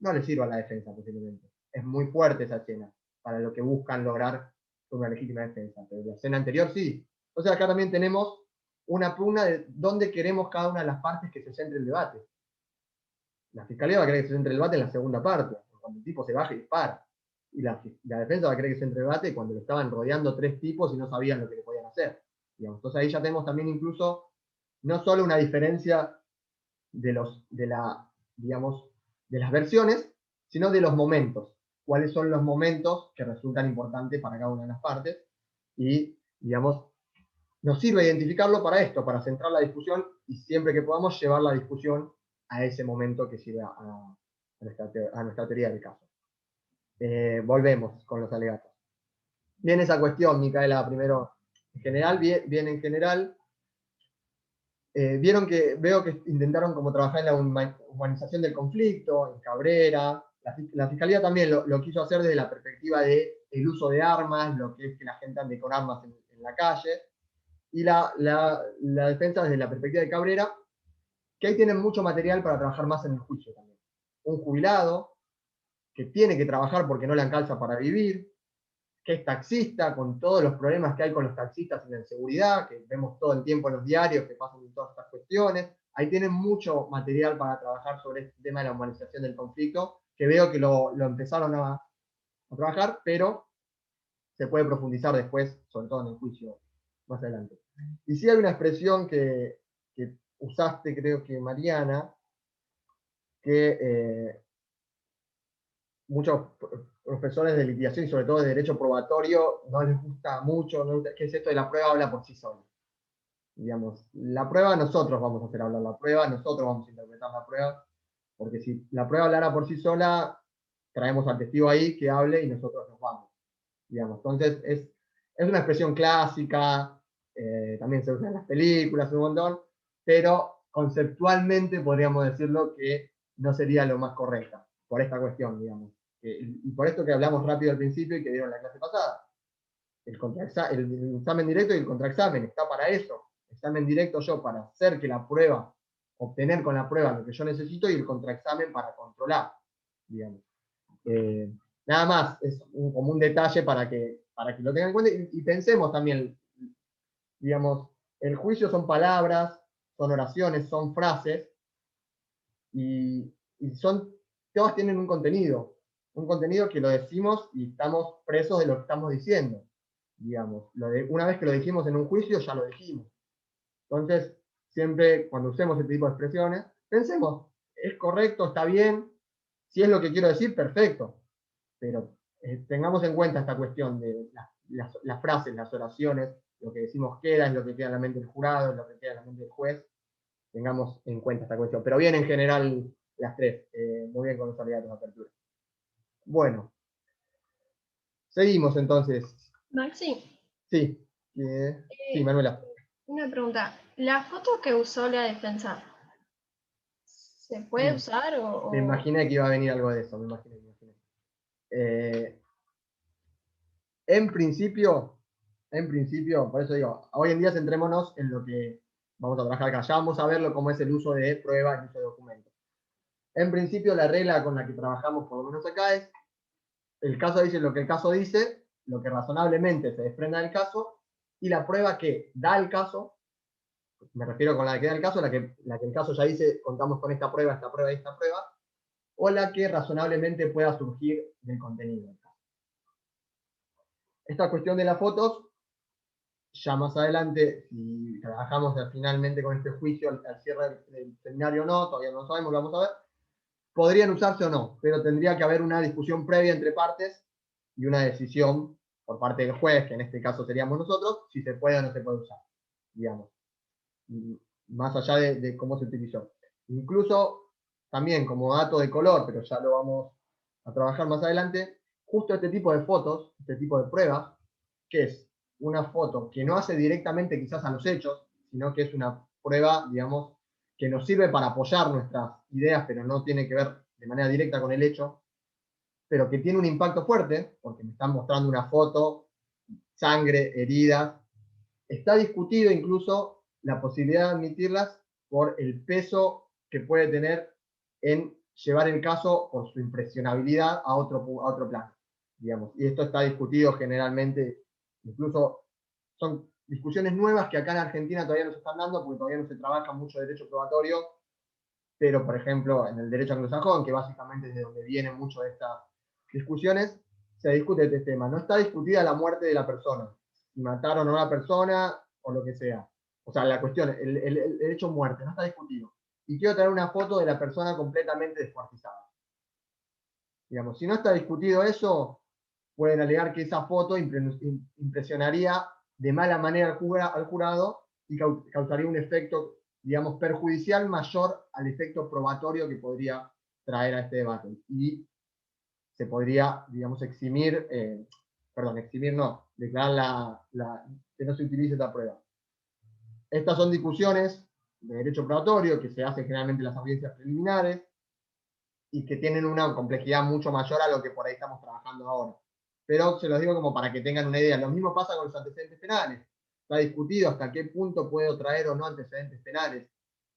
no le sirve a la defensa posiblemente. Es muy fuerte esa escena para lo que buscan lograr con una legítima defensa. Pero la escena anterior sí. Entonces acá también tenemos una pugna de dónde queremos cada una de las partes que se centre el debate. La fiscalía va a querer que se centre el debate en la segunda parte, cuando el tipo se baja y dispara. Y la defensa va a querer que se centre el debate cuando lo estaban rodeando tres tipos y no sabían lo que le podían hacer. Digamos. Entonces ahí ya tenemos también incluso no solo una diferencia de las versiones, sino de los momentos. ¿Cuáles son los momentos que resultan importantes para cada una de las partes? Y, digamos, nos sirve identificarlo para esto, para centrar la discusión y siempre que podamos llevar la discusión a ese momento que sirve a nuestra teoría del caso. Volvemos con los alegatos. Bien esa cuestión, Micaela, primero, en general, bien en general. Vieron que veo que intentaron como trabajar en la humanización del conflicto, en Cabrera. La fiscalía también lo quiso hacer desde la perspectiva del uso de armas, lo que es que la gente ande con armas en la calle. Y la defensa desde la perspectiva de Cabrera, que ahí tienen mucho material para trabajar más en el juicio también. Un jubilado que tiene que trabajar porque no le alcanza para vivir, que es taxista, con todos los problemas que hay con los taxistas y la inseguridad, que vemos todo el tiempo en los diarios que pasan en todas estas cuestiones. Ahí tienen mucho material para trabajar sobre este tema de la humanización del conflicto, que veo que lo empezaron a trabajar, pero se puede profundizar después, sobre todo en el juicio más adelante. Y sí hay una expresión que usaste, creo que Mariana, que muchos profesores de litigación y sobre todo de derecho probatorio no les gusta mucho, que es esto de la prueba habla por sí sola. Digamos, la prueba nosotros vamos a hacer hablar la prueba, nosotros vamos a interpretar la prueba, porque si la prueba hablara por sí sola, traemos al testigo ahí que hable y nosotros nos vamos. Digamos. Entonces es una expresión clásica, también se usa en las películas un montón, pero conceptualmente podríamos decirlo que no sería lo más correcta, por esta cuestión, digamos. Y por esto que hablamos rápido al principio y que vieron la clase pasada. El examen directo y el contraexamen está para eso. Examen directo yo para hacer que la prueba, obtener con la prueba lo que yo necesito, y el contraexamen para controlar, digamos. Nada más, es como un detalle para que lo tengan en cuenta y pensemos también, digamos, el juicio son palabras, son oraciones, son frases, y todas tienen un contenido que lo decimos y estamos presos de lo que estamos diciendo, digamos. Una vez que lo dijimos en un juicio, ya lo dijimos. Entonces, siempre cuando usemos este tipo de expresiones, pensemos, ¿es correcto? ¿Está bien? Si es lo que quiero decir, perfecto. Pero tengamos en cuenta esta cuestión de las frases, las oraciones, lo que decimos queda, es lo que queda en la mente del jurado, es lo que queda en la mente del juez. Tengamos en cuenta esta cuestión. Pero bien en general las tres. Muy bien con los alegatos de apertura. Bueno. Seguimos entonces. Maxi, Sí. Sí, Manuela. una pregunta. ¿La foto que usó la defensa se puede usar o...? Me imaginé que iba a venir algo de eso, me imaginé. En principio, por eso digo, hoy en día centrémonos en lo que Vamos a trabajar acá. Ya vamos a verlo cómo es el uso de pruebas y uso de documentos. En principio, la regla con la que trabajamos, por lo menos acá, es el caso dice lo que el caso dice, lo que razonablemente se desprenda del caso, y la prueba que da el caso, me refiero con la que da el caso, la que el caso ya dice, contamos con esta prueba y esta prueba, o la que razonablemente pueda surgir del contenido. Esta cuestión de las fotos, ya más adelante, si trabajamos finalmente con este juicio al cierre del seminario o no, todavía no lo sabemos, lo vamos a ver, podrían usarse o no, pero tendría que haber una discusión previa entre partes y una decisión por parte del juez, que en este caso seríamos nosotros, si se puede o no se puede usar, digamos, más allá de cómo se utilizó. Incluso, también como dato de color, pero ya lo vamos a trabajar más adelante, justo este tipo de fotos, este tipo de pruebas, que es una foto que no hace directamente quizás a los hechos, sino que es una prueba, digamos, que nos sirve para apoyar nuestras ideas, pero no tiene que ver de manera directa con el hecho, pero que tiene un impacto fuerte, porque me están mostrando una foto, sangre, heridas. Está discutido incluso la posibilidad de admitirlas por el peso que puede tener en llevar el caso por su impresionabilidad a otro plano, digamos. Y esto está discutido generalmente, incluso son discusiones nuevas que acá en Argentina todavía no se están dando, porque todavía no se trabaja mucho derecho probatorio, pero por ejemplo en el derecho anglosajón, que básicamente es de donde vienen muchas de estas discusiones, se discute este tema. No está discutida la muerte de la persona, si mataron a una persona o lo que sea. O sea, la cuestión, el hecho muerte, no está discutido. Y quiero traer una foto de la persona completamente descuartizada. Digamos, si no está discutido eso, pueden alegar que esa foto impresionaría de mala manera al jurado y causaría un efecto, digamos, perjudicial mayor al efecto probatorio que podría traer a este debate. Y se podría, digamos, eximir no, declarar que no se utilice esta prueba. Estas son discusiones de derecho probatorio que se hacen generalmente en las audiencias preliminares y que tienen una complejidad mucho mayor a lo que por ahí estamos trabajando ahora. Pero se los digo como para que tengan una idea. Lo mismo pasa con los antecedentes penales. Está discutido hasta qué punto puedo traer o no antecedentes penales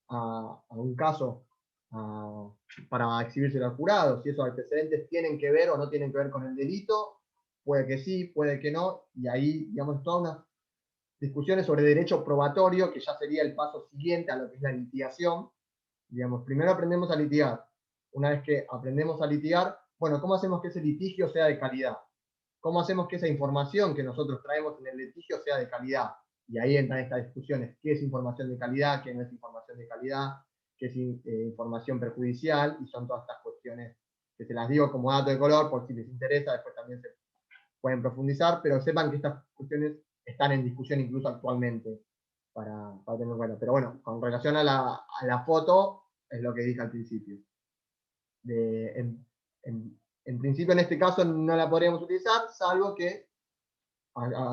a un caso para exhibírselo al jurado. Si esos antecedentes tienen que ver o no tienen que ver con el delito, puede que sí, puede que no. Y ahí, digamos, todas unas discusiones sobre derecho probatorio, que ya sería el paso siguiente a lo que es la litigación. Digamos, primero aprendemos a litigar. Una vez que aprendemos a litigar, bueno, ¿cómo hacemos que ese litigio sea de calidad? ¿Cómo hacemos que esa información que nosotros traemos en el litigio sea de calidad? Y ahí entran estas discusiones. ¿Qué es información de calidad? ¿Qué no es información de calidad? ¿Qué es información perjudicial? Y son todas estas cuestiones que se las digo como dato de color, por si les interesa, después también se pueden profundizar, pero sepan que estas cuestiones están en discusión incluso actualmente, para tener en cuenta. Pero bueno, con relación a la foto, es lo que dije al principio. En principio, en este caso, no la podríamos utilizar, salvo que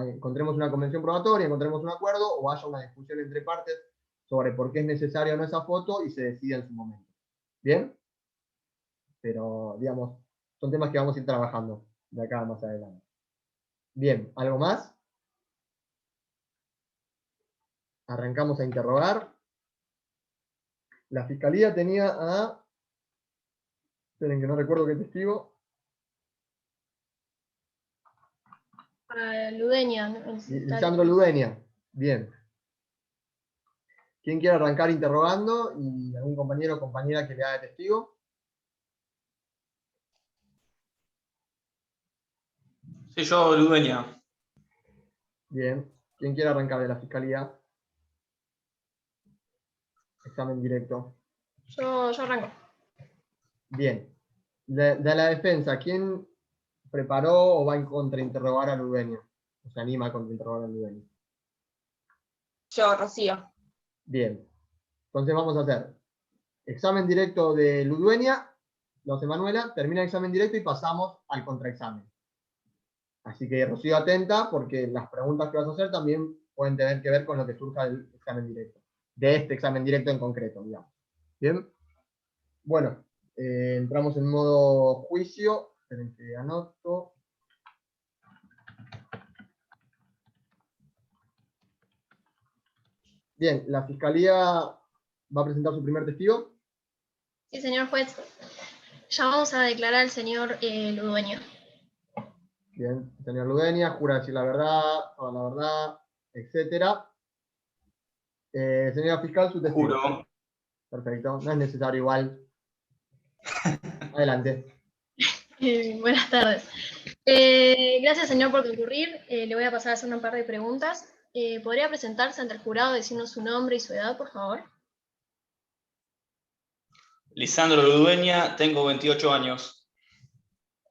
encontremos una convención probatoria, encontremos un acuerdo, o haya una discusión entre partes sobre por qué es necesaria o no esa foto, y se decida en su momento. ¿Bien? Pero, digamos, son temas que vamos a ir trabajando de acá más adelante. Bien, ¿algo más? Arrancamos a interrogar. La fiscalía tenía a... Esperen que no recuerdo qué testigo. Ludeña. Lisandro Ludeña. Bien. ¿Quién quiere arrancar interrogando? ¿Y algún compañero o compañera que le haga de testigo? Sí, yo, Ludueña. Bien. ¿Quién quiere arrancar de la fiscalía? Examen directo. Yo arranco. Bien. De la defensa, ¿quién preparó o va en contrainterrogar a Ludeña? ¿O se anima a contrainterrogar a Ludeña? Yo, Rocío. Bien. Entonces vamos a hacer examen directo de Ludueña, lo hace Manuela, termina el examen directo y pasamos al contraexamen. Así que Rocío, atenta, porque las preguntas que vas a hacer también pueden tener que ver con lo que surja del examen directo. De este examen directo en concreto, digamos. Bien. Bueno, entramos en modo juicio. Esperen que anoto. Bien, la fiscalía va a presentar su primer testigo. Sí, señor juez. Ya vamos a declarar al señor Ludueña. Bien, señor Ludueña, jura decir la verdad, toda la verdad, etcétera. Señora fiscal, su testigo. Juro. Perfecto, no es necesario igual. Adelante. Buenas tardes. Gracias, señor, por concurrir. Le voy a pasar a hacer un par de preguntas. ¿Podría presentarse ante el jurado, decirnos su nombre y su edad, por favor? Lisandro Ludueña, tengo 28 años.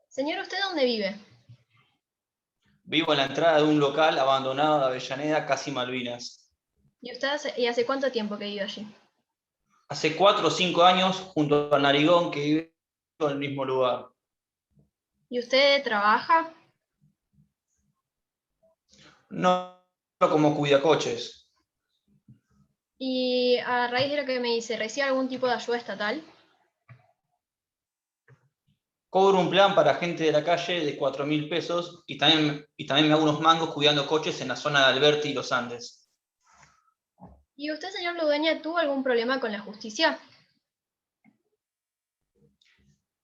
Señor, ¿usted dónde vive? Vivo en la entrada de un local abandonado de Avellaneda, casi Malvinas. ¿Y usted hace cuánto tiempo que vive allí? Hace 4 o 5 años, junto a Narigón, que vive en el mismo lugar. ¿Y usted trabaja? No como cuidacoches. Y a raíz de lo que me dice, ¿recibe algún tipo de ayuda estatal? Cobro un plan para gente de la calle de 4.000 pesos y también me hago unos mangos cuidando coches en la zona de Alberti y Los Andes. ¿Y usted, señor Ludueña, tuvo algún problema con la justicia?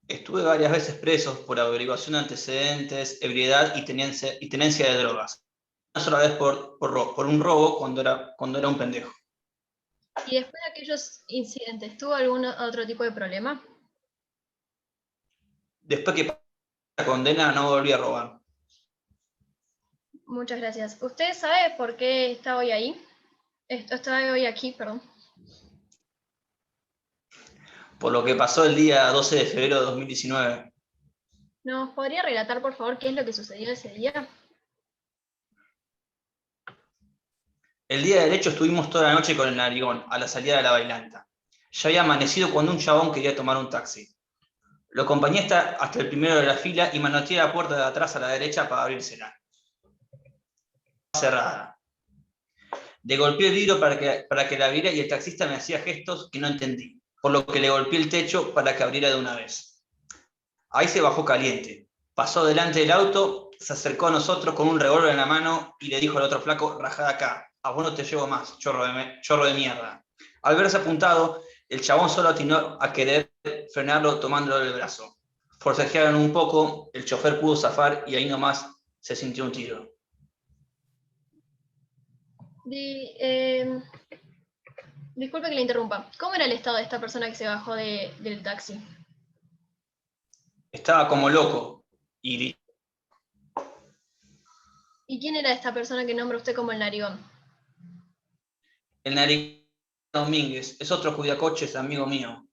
Estuve varias veces preso por averiguación de antecedentes, ebriedad y tenencia de drogas. Una sola vez por un robo cuando era un pendejo. ¿Y después de aquellos incidentes, tuvo algún otro tipo de problema? Después que la condena no volví a robar. Muchas gracias. ¿Usted sabe por qué está hoy ahí? Está hoy aquí, perdón. Por lo que pasó el día 12 de febrero de 2019. ¿Nos podría relatar, por favor, qué es lo que sucedió ese día? El día del hecho estuvimos toda la noche con el Narigón, a la salida de la bailanta. Ya había amanecido cuando un chabón quería tomar un taxi. Lo acompañé hasta el primero de la fila y manoteé la puerta de atrás a la derecha para abrírsela. Cerrada. Le golpeé el vidrio para que la abriera y el taxista me hacía gestos que no entendí, por lo que le golpeé el techo para que abriera de una vez. Ahí se bajó caliente. Pasó delante del auto, se acercó a nosotros con un revólver en la mano y le dijo al otro flaco: rajá de acá, a vos no te llevo más, chorro de mierda. Al verse apuntado, el chabón solo atinó a querer frenarlo tomándolo del brazo. Forcejearon un poco, el chofer pudo zafar y ahí nomás se sintió un tiro. Disculpe que le interrumpa. ¿Cómo era el estado de esta persona que se bajó del taxi? Estaba como loco y ¿Y quién era esta persona que nombra usted como el narigón? el Narigón Domínguez es otro cuidacoches amigo mío.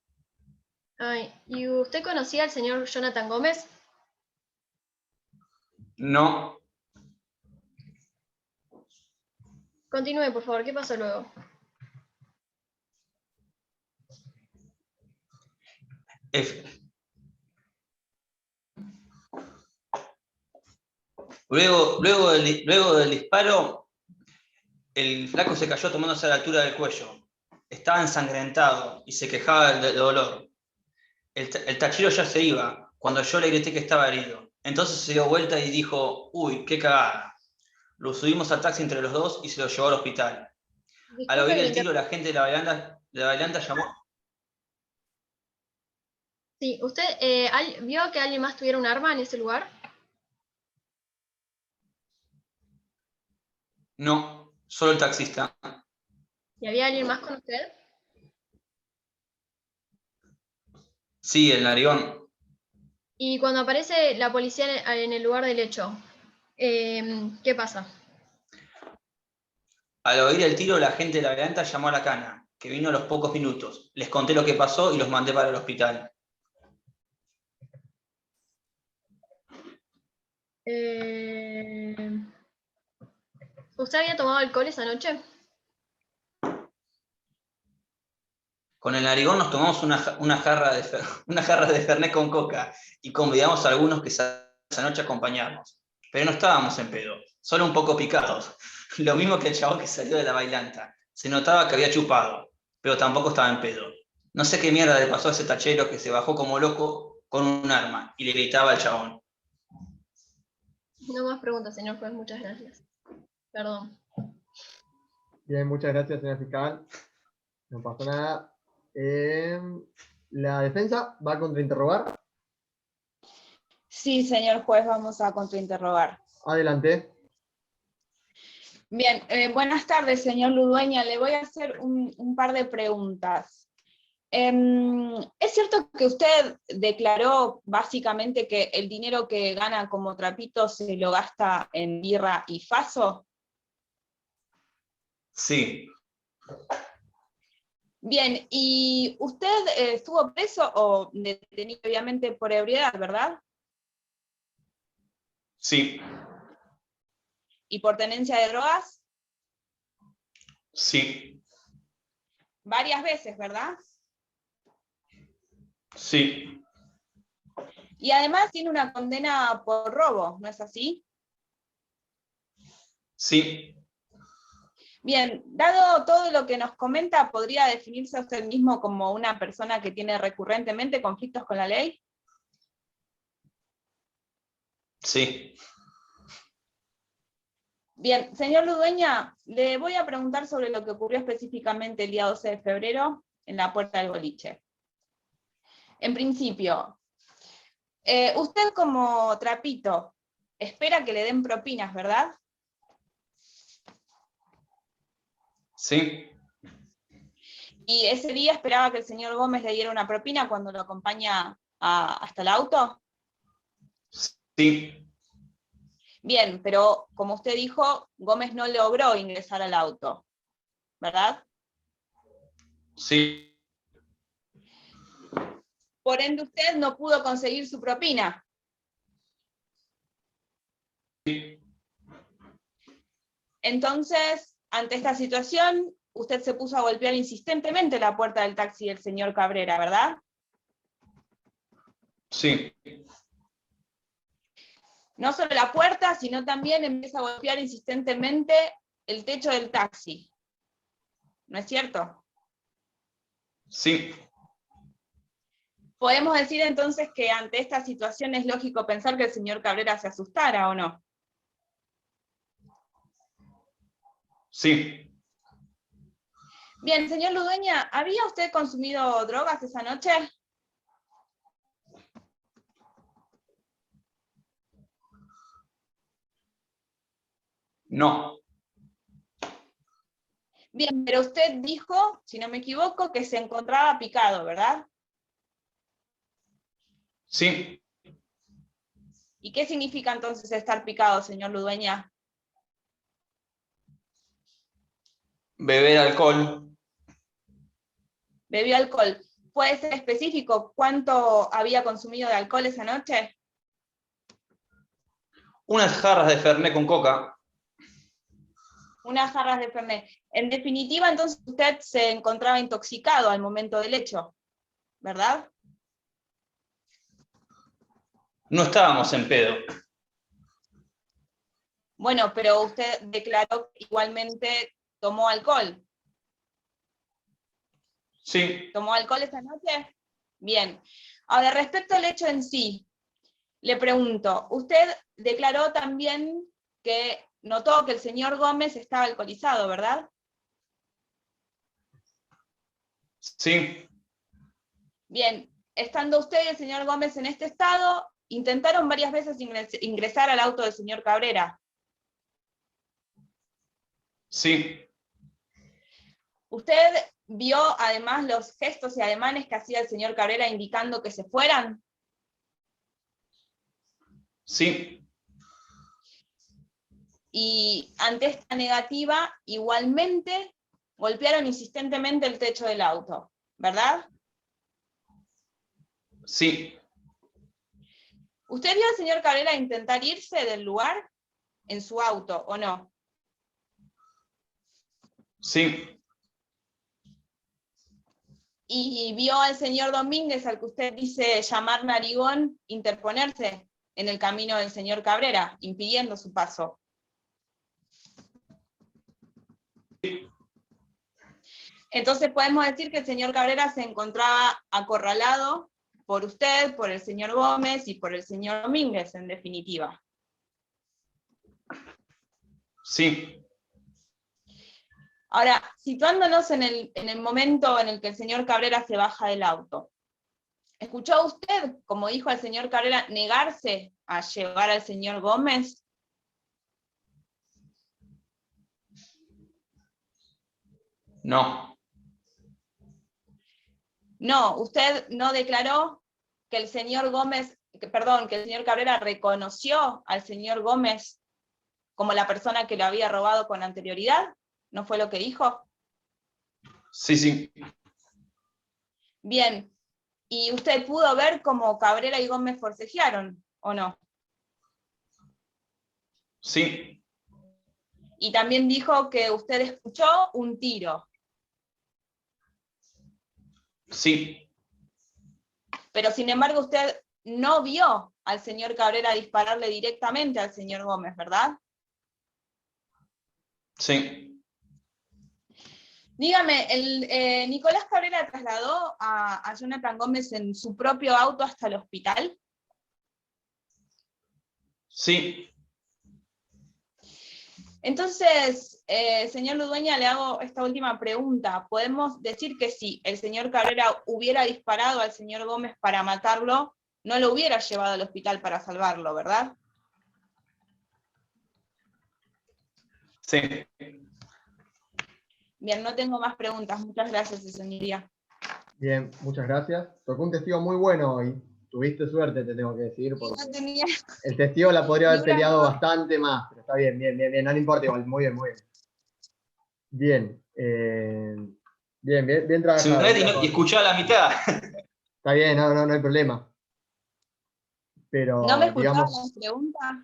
Ay, ¿y usted conocía al señor Jonathan Gómez? No. Continúe, por favor. ¿Qué pasó luego? Luego del disparo, el flaco se cayó tomándose a la altura del cuello. Estaba ensangrentado y se quejaba del dolor. El tachero ya se iba, cuando yo le grité que estaba herido. Entonces se dio vuelta y dijo: uy, qué cagada. Lo subimos al taxi entre los dos y se lo llevó al hospital. Al Disculpe oír que el tiro, la gente de la bailanta llamó. Sí, ¿usted vio que alguien más tuviera un arma en ese lugar? No, solo el taxista. ¿Y había alguien más con usted? Sí, el Narigón. Y cuando aparece la policía en el lugar del hecho, ¿qué pasa? Al oír el tiro, la gente de la bailanta llamó a la cana, que vino a los pocos minutos. Les conté lo que pasó y los mandé para el hospital. ¿Usted había tomado alcohol esa noche? Con el Narigón nos tomamos una jarra de Fernet con coca y convidamos a algunos que esa noche acompañarnos. Pero no estábamos en pedo, solo un poco picados. Lo mismo que el chabón que salió de la bailanta. Se notaba que había chupado, pero tampoco estaba en pedo. No sé qué mierda le pasó a ese tachero que se bajó como loco con un arma y le gritaba al chabón. No más preguntas, señor juez, muchas gracias. Perdón. Bien, muchas gracias, señor fiscal. No pasó nada. La defensa va a contrainterrogar. Sí, señor juez, vamos a contrainterrogar. Adelante. Bien, buenas tardes, señor Ludueña. Le voy a hacer un par de preguntas. ¿Es cierto que usted declaró básicamente que el dinero que gana como trapito se lo gasta en birra y faso? Sí, Bien, y usted estuvo preso o detenido obviamente por ebriedad, ¿verdad? sí, ¿Y por tenencia de drogas? sí, Varias veces, ¿verdad? sí, Y además tiene una condena por robo, ¿no es así? sí, Bien, dado todo lo que nos comenta, ¿podría definirse a usted mismo como una persona que tiene recurrentemente conflictos con la ley? sí. Bien, señor Ludueña, le voy a preguntar sobre lo que ocurrió específicamente el día 12 de febrero en la puerta del boliche. En principio, usted como trapito espera que le den propinas, ¿verdad? Sí, ¿Y ese día esperaba que el señor Gómez le diera una propina cuando lo acompaña hasta el auto? sí, Bien, pero como usted dijo, Gómez no logró ingresar al auto, ¿verdad? sí, Por ende, usted no pudo conseguir su propina. sí, Entonces, ante esta situación, usted se puso a golpear insistentemente la puerta del taxi del señor Cabrera, ¿verdad? sí, No solo la puerta, sino también empieza a golpear insistentemente el techo del taxi. ¿No es cierto? sí, Podemos decir entonces que ante esta situación es lógico pensar que el señor Cabrera se asustara, ¿o no? sí. Bien, señor Ludueña, ¿había usted consumido drogas esa noche? No, Bien, pero usted dijo, si no me equivoco, que se encontraba picado, ¿verdad? sí. ¿Y qué significa entonces estar picado, señor Ludueña? Beber alcohol. ¿Bebió alcohol? ¿Puede ser específico cuánto había consumido de alcohol esa noche? Unas jarras de Fernet con coca. Unas jarras de Fernet. En definitiva, entonces usted se encontraba intoxicado al momento del hecho, ¿verdad? No estábamos en pedo. Bueno, pero usted declaró que igualmente tomó alcohol. Sí, ¿Tomó alcohol esa noche? Bien. Ahora, respecto al hecho en sí, le pregunto, usted declaró también que notó que el señor Gómez estaba alcoholizado, ¿verdad? sí, Bien, estando usted y el señor Gómez en este estado, intentaron varias veces ingresar al auto del señor Cabrera. sí, ¿Usted vio además los gestos y ademanes que hacía el señor Cabrera indicando que se fueran? sí, Y ante esta negativa, igualmente golpearon insistentemente el techo del auto, ¿verdad? sí, ¿Usted vio al señor Cabrera intentar irse del lugar en su auto, o no? sí, ¿Y vio al señor Domínguez, al que usted dice llamar narigón, interponerse en el camino del señor Cabrera, impidiendo su paso? Entonces podemos decir que el señor Cabrera se encontraba acorralado por usted, por el señor Gómez y por el señor Domínguez, en definitiva. sí, Ahora, situándonos en el momento en el que el señor Cabrera se baja del auto, ¿escuchó usted, como dijo el señor Cabrera, negarse a llevar al señor Gómez? No, No, usted no declaró que el señor Gómez, perdón, que el señor Cabrera reconoció al señor Gómez como la persona que lo había robado con anterioridad. ¿No fue lo que dijo? sí, sí, Bien. ¿Y usted pudo ver cómo Cabrera y Gómez forcejearon, o no? sí, Y también dijo que usted escuchó un tiro, sí, pero sin embargo usted no vio al señor Cabrera dispararle directamente al señor Gómez, ¿verdad? sí. Dígame, ¿Nicolás Cabrera trasladó a Jonathan Gómez en su propio auto hasta el hospital? Sí, Entonces, señor Ludueña, le hago esta última pregunta. ¿Podemos decir que si el señor Cabrera hubiera disparado al señor Gómez para matarlo, no lo hubiera llevado al hospital para salvarlo, verdad? sí. Bien, no tengo más preguntas. Muchas gracias, señoría. Bien, muchas gracias. Tocó un testigo muy bueno hoy. Tuviste suerte, te tengo que decir, porque No tenía el testigo la podría haber ni una peleado duda. bastante más, pero está bien, bien, bien, bien, no le importa igual, muy bien, muy bien. Bien, bien, bien, bien trabajado. Ciudad y escuchaba la mitad. Está bien, no hay problema. Pero, ¿No me escuchaban digamos, las preguntas?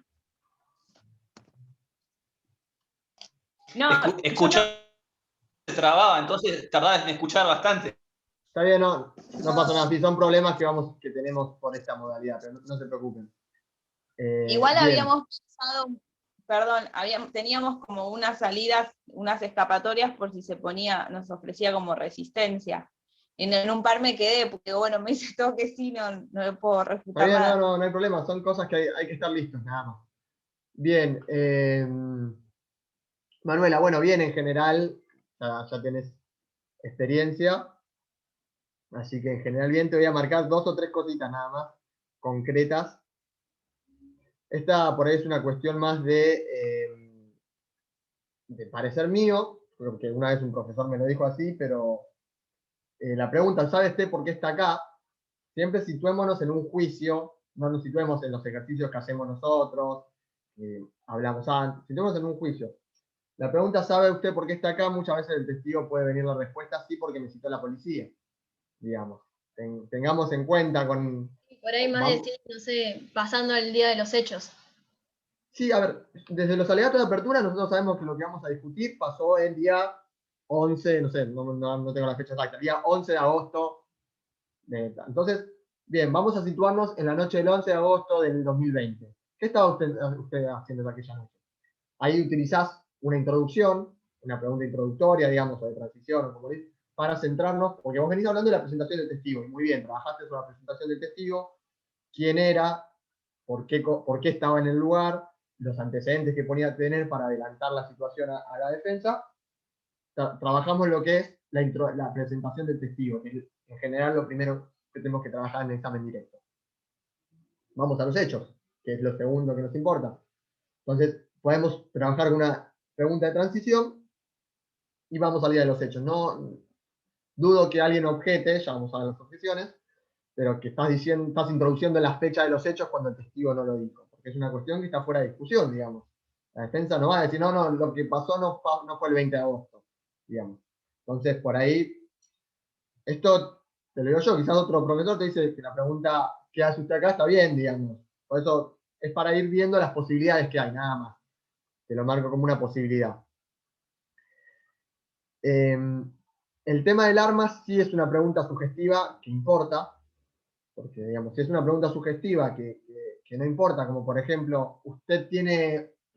No, yo Escuchaba, se trababa, entonces tardaba en escuchar bastante. está bien, no pasa nada. Si son problemas que tenemos por esta modalidad, pero no se preocupen. igual Bien, habíamos pensado, perdón, teníamos como unas salidas, unas escapatorias por si se ponía, nos ofrecía como resistencia. En un par me quedé, porque bueno, me dice todo que sí, no le puedo está refutar bien, nada. no hay problema. Son cosas que hay que estar listos, nada más. Bien, Manuela, bueno, bien en general, ya tenés experiencia, así que en general bien, te voy a marcar 2 o 3 cositas nada más, concretas. Esta por ahí es una cuestión más de parecer mío, porque una vez un profesor me lo dijo así, pero la pregunta, ¿sabe usted por qué está acá? Siempre situémonos en un juicio, no nos situemos en los ejercicios que hacemos nosotros, hablamos antes, situémonos en un juicio. La pregunta, ¿sabe usted por qué está acá? Muchas veces el testigo puede venir la respuesta, sí, porque me citó la policía, digamos. Tengamos en cuenta con... Por ahí más Vamos. decir, no sé, pasando el día de los hechos. Sí, a ver, desde los alegatos de apertura nosotros sabemos que lo que vamos a discutir pasó el día 11, no sé, no tengo la fecha exacta, el día 11 de agosto. Entonces, bien, vamos a situarnos en la noche del 11 de agosto del 2020. ¿Qué estaba usted haciendo aquella noche? Ahí utilizás una introducción, una pregunta introductoria, digamos, o de transición, o como dices, para centrarnos, porque vos venís hablando de la presentación del testigo, y muy bien, trabajaste sobre la presentación del testigo, quién era, por qué estaba en el lugar, los antecedentes que ponía tener para adelantar la situación a la defensa. Trabajamos lo que es la presentación del testigo, que es en general lo primero que tenemos que trabajar en el examen directo. Vamos a los hechos, que es lo segundo que nos importa. Entonces, podemos trabajar con una pregunta de transición y vamos al día de los hechos. No dudo que alguien objete, ya vamos a ver las objeciones, pero que estás introduciendo la fecha de los hechos cuando el testigo no lo dijo, porque es una cuestión que está fuera de discusión, digamos. La defensa no va a decir, no, lo que pasó no fue el 20 de agosto, digamos. Entonces, por ahí, esto te lo digo yo, quizás otro profesor te dice que la pregunta, ¿qué hace usted acá? Está bien, digamos. Por eso es para ir viendo las posibilidades que hay, nada más. Te lo marco como una posibilidad. El tema del arma sí es una pregunta sugestiva que importa, porque digamos, si es una pregunta sugestiva que no importa, como por ejemplo, usted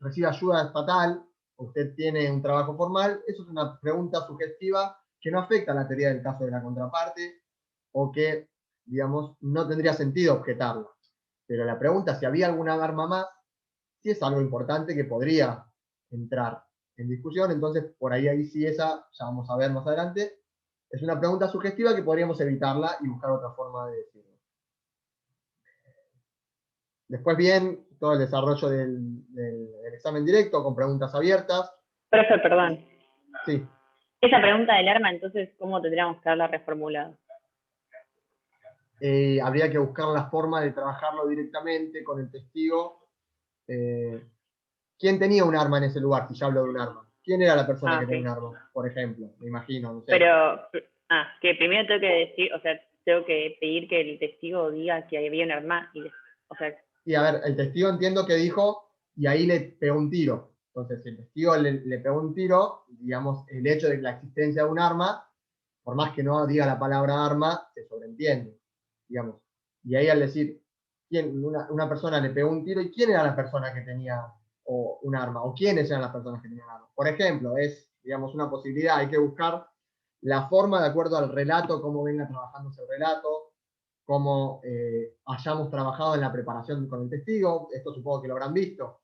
recibe ayuda estatal, usted tiene un trabajo formal, eso es una pregunta sugestiva que no afecta a la teoría del caso de la contraparte, o que, digamos, no tendría sentido objetarla. Pero la pregunta, si había alguna arma más, sí es algo importante que podría entrar en discusión, entonces por ahí sí esa, ya vamos a ver más adelante, es una pregunta sugestiva que podríamos evitarla y buscar otra forma de decirlo. Después bien, todo el desarrollo del examen directo con preguntas abiertas. Profe, perdón. Sí. Esa pregunta del arma, entonces, ¿cómo tendríamos que haberla reformulado? Habría que buscar la forma de trabajarlo directamente con el testigo. ¿Quién tenía un arma en ese lugar, si ya hablo de un arma? ¿Quién era la persona que tenía un arma, por ejemplo? Me imagino, no sé. Pero, que primero tengo que decir, o sea, tengo que pedir que el testigo diga que había un arma, o sea... Y a ver, el testigo entiendo que dijo, y ahí le pegó un tiro. Entonces, si el testigo le pegó un tiro, digamos, el hecho de la existencia de un arma, por más que no diga la palabra arma, se sobreentiende, digamos. Y ahí al decir, una persona le pegó un tiro, ¿y quién era la persona que tenía un arma? ¿O quiénes eran las personas que tenían arma? Por ejemplo, es, digamos, una posibilidad, hay que buscar la forma de acuerdo al relato, cómo venga trabajando ese relato, cómo hayamos trabajado en la preparación con el testigo, esto supongo que lo habrán visto,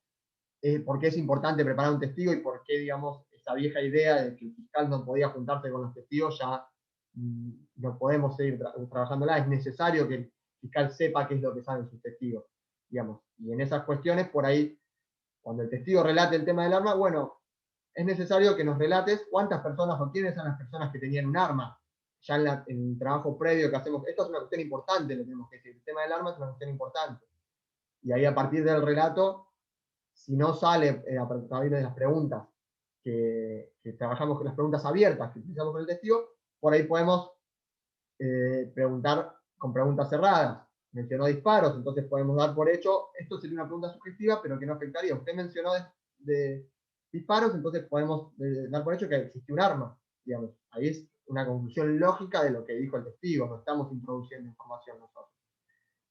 por qué es importante preparar un testigo y por qué, digamos, esa vieja idea de que el fiscal no podía juntarse con los testigos ya no podemos seguir trabajándola, es necesario que el fiscal sepa qué es lo que saben sus testigos, digamos, y en esas cuestiones, por ahí, cuando el testigo relate el tema del arma, bueno, es necesario que nos relates cuántas personas o quiénes son las personas que tenían un arma, ya en el trabajo previo que hacemos. Esto es una cuestión importante, lo tenemos que decir, el tema del arma es una cuestión importante, y ahí a partir del relato, si no sale a partir de las preguntas que trabajamos con las preguntas abiertas que utilizamos con el testigo, por ahí podemos preguntar con preguntas cerradas. Mencionó disparos, entonces podemos dar por hecho, esto sería una pregunta sugestiva, pero que no afectaría. Usted mencionó de disparos, entonces podemos dar por hecho que existió un arma, digamos. Ahí es una conclusión lógica de lo que dijo el testigo, no estamos introduciendo información nosotros.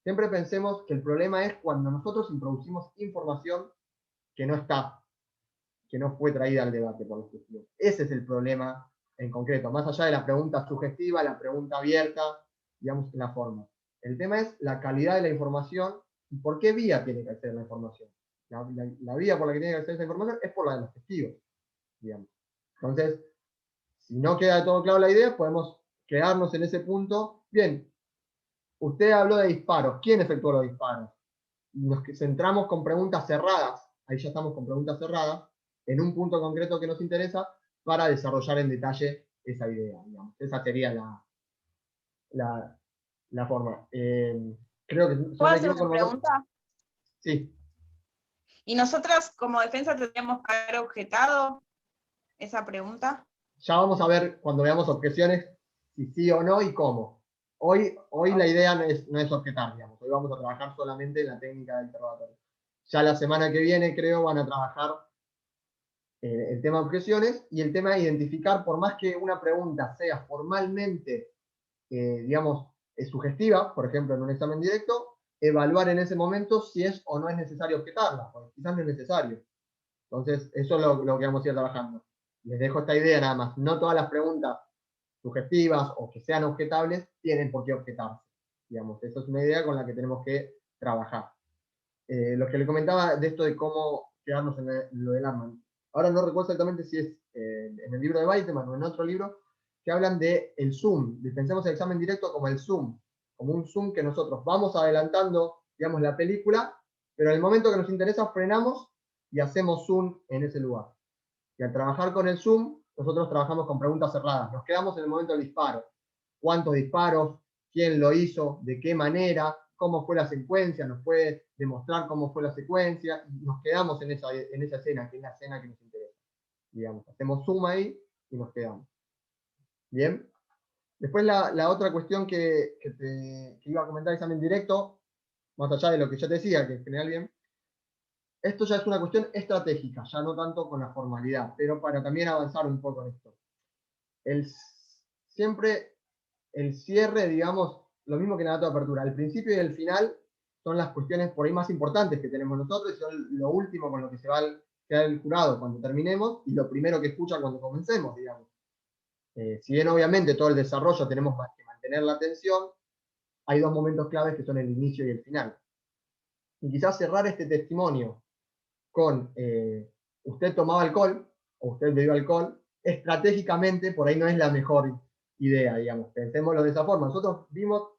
Siempre pensemos que el problema es cuando nosotros introducimos información que no está, que no fue traída al debate por los testigos. Ese es el problema en concreto, más allá de la pregunta sugestiva, la pregunta abierta, digamos, en la forma. El tema es la calidad de la información y por qué vía tiene que acceder la información. La vía por la que tiene que acceder esa información es por la de los testigos, digamos. Entonces, si no queda todo claro la idea, podemos quedarnos en ese punto. Bien, usted habló de disparos. ¿Quién efectuó los disparos? Nos centramos con preguntas cerradas. Ahí ya estamos con preguntas cerradas, en un punto concreto que nos interesa, para desarrollar en detalle esa idea, digamos. Esa sería la forma. Creo que... ¿Puedo hacer una pregunta? Sí. ¿Y nosotras como defensa tendríamos que haber objetado esa pregunta? Ya vamos a ver cuando veamos objeciones, si sí o no y cómo. Hoy la idea no es objetar, digamos. Hoy vamos a trabajar solamente en la técnica del interrogatorio. Ya la semana que viene, creo, van a trabajar el tema de objeciones y el tema de identificar, por más que una pregunta sea formalmente, digamos, sugestiva, por ejemplo, en un examen directo, evaluar en ese momento si es o no es necesario objetarla, porque quizás no es necesario. Entonces, eso es lo que vamos a ir trabajando. Les dejo esta idea nada más. No todas las preguntas sugestivas o que sean objetables tienen por qué objetarse. Digamos, esa es una idea con la que tenemos que trabajar. Lo que le comentaba de esto de cómo quedarnos en lo del arma. Ahora no recuerdo exactamente si es en el libro de Weitemann o en otro libro, que hablan de el zoom. Pensemos el examen directo como el zoom, como un zoom que nosotros vamos adelantando, digamos, la película, pero en el momento que nos interesa frenamos y hacemos zoom en ese lugar. Y al trabajar con el zoom, nosotros trabajamos con preguntas cerradas. Nos quedamos en el momento del disparo. ¿Cuántos disparos? ¿Quién lo hizo? ¿De qué manera? ¿Cómo fue la secuencia? Nos puede demostrar cómo fue la secuencia. Y nos quedamos en esa escena, que es la escena que nos interesa. Digamos, hacemos zoom ahí y nos quedamos. Bien. Después la otra cuestión que iba a comentar examen directo, más allá de lo que ya te decía, que en general bien, esto ya es una cuestión estratégica, ya no tanto con la formalidad, pero para también avanzar un poco en esto. Siempre el cierre, digamos, lo mismo que en la dato de apertura, el principio y el final son las cuestiones por ahí más importantes que tenemos nosotros y son lo último con lo que se va a quedar el jurado cuando terminemos y lo primero que escucha cuando comencemos, digamos. Si bien obviamente todo el desarrollo tenemos que mantener la atención, hay dos momentos claves que son el inicio y el final. Y quizás cerrar este testimonio con usted tomaba alcohol, o usted bebió alcohol, estratégicamente por ahí no es la mejor idea, digamos. Pensémoslo de esa forma. Nosotros vimos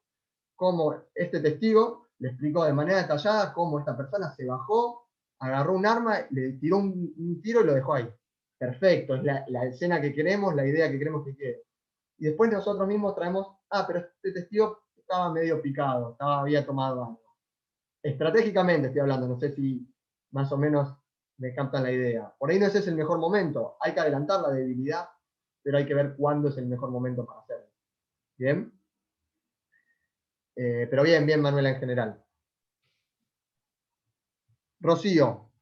cómo este testigo le explicó de manera detallada cómo esta persona se bajó, agarró un arma, le tiró un tiro y lo dejó ahí. Perfecto, es la escena que queremos, la idea que queremos que quede. Y después nosotros mismos traemos, pero este testigo estaba medio picado, había tomado algo. Estratégicamente estoy hablando, no sé si más o menos me captan la idea. Por ahí no ese es el mejor momento, hay que adelantar la debilidad, pero hay que ver cuándo es el mejor momento para hacerlo. ¿Bien? Pero bien, Manuela, en general. Rocío,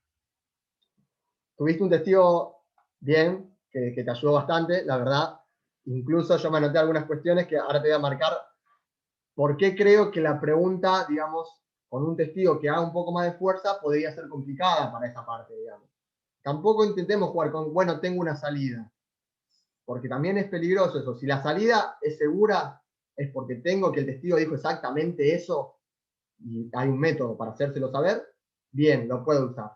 tuviste un testigo bien, que te ayudó bastante, la verdad. Incluso yo me anoté algunas cuestiones que ahora te voy a marcar. ¿Por qué creo que la pregunta, digamos, con un testigo que haga un poco más de fuerza, podría ser complicada para esa parte, digamos? Tampoco intentemos jugar con, bueno, tengo una salida. Porque también es peligroso eso. Si la salida es segura, es porque tengo que el testigo dijo exactamente eso y hay un método para hacérselo saber, bien, lo puedo usar.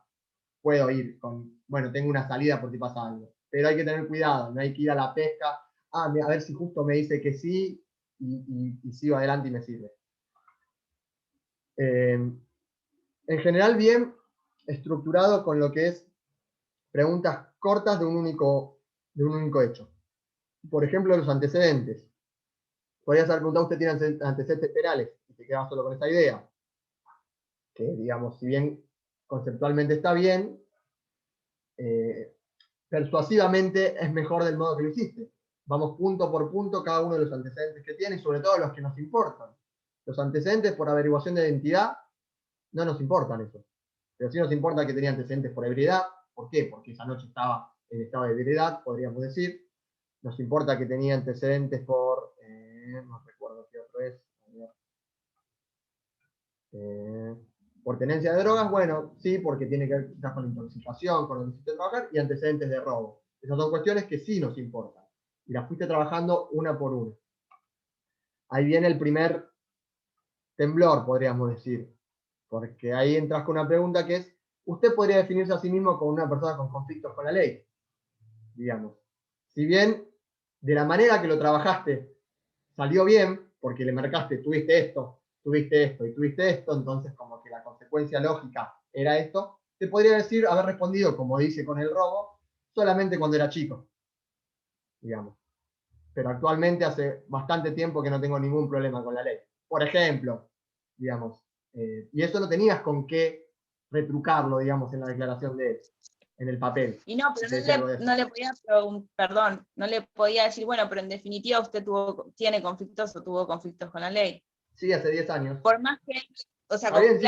Puedo ir con, bueno, tengo una salida por si pasa algo. Pero hay que tener cuidado, no hay que ir a la pesca, a ver si justo me dice que sí y sigo adelante y me sirve. En general, bien estructurado con lo que es preguntas cortas de un único hecho. Por ejemplo, los antecedentes. Podrías haber preguntado, ¿usted tiene antecedentes penales? Y se queda solo con esa idea. Que, digamos, si bien conceptualmente está bien, persuasivamente es mejor del modo que lo hiciste. Vamos punto por punto cada uno de los antecedentes que tiene y sobre todo los que nos importan. Los antecedentes por averiguación de identidad no nos importan eso. Pero sí nos importa que tenía antecedentes por ebriedad. ¿Por qué? Porque esa noche estaba en estado de ebriedad, podríamos decir. Nos importa que tenía antecedentes por, no recuerdo qué otro es, por tenencia de drogas, bueno, sí, porque tiene que ver quizás con intoxicación, con lo que hiciste trabajar, y antecedentes de robo. Esas son cuestiones que sí nos importan. Y las fuiste trabajando una por una. Ahí viene el primer temblor, podríamos decir. Porque ahí entras con una pregunta que es, ¿usted podría definirse a sí mismo como una persona con conflictos con la ley? Digamos. Si bien, de la manera que lo trabajaste, salió bien, porque le marcaste, tuviste esto y tuviste esto, entonces como que la consecuencia lógica era esto, te podría decir haber respondido, como dice con el robo, solamente cuando era chico, digamos. Pero actualmente hace bastante tiempo que no tengo ningún problema con la ley. Por ejemplo, digamos, y eso no tenías con qué retrucarlo, digamos, en la declaración de él, en el papel. Y no, pero no le podía perdón, no le podía decir, bueno, pero en definitiva usted tiene conflictos o tuvo conflictos con la ley. Sí, hace 10 años. Por más que, o sea, bien, sí.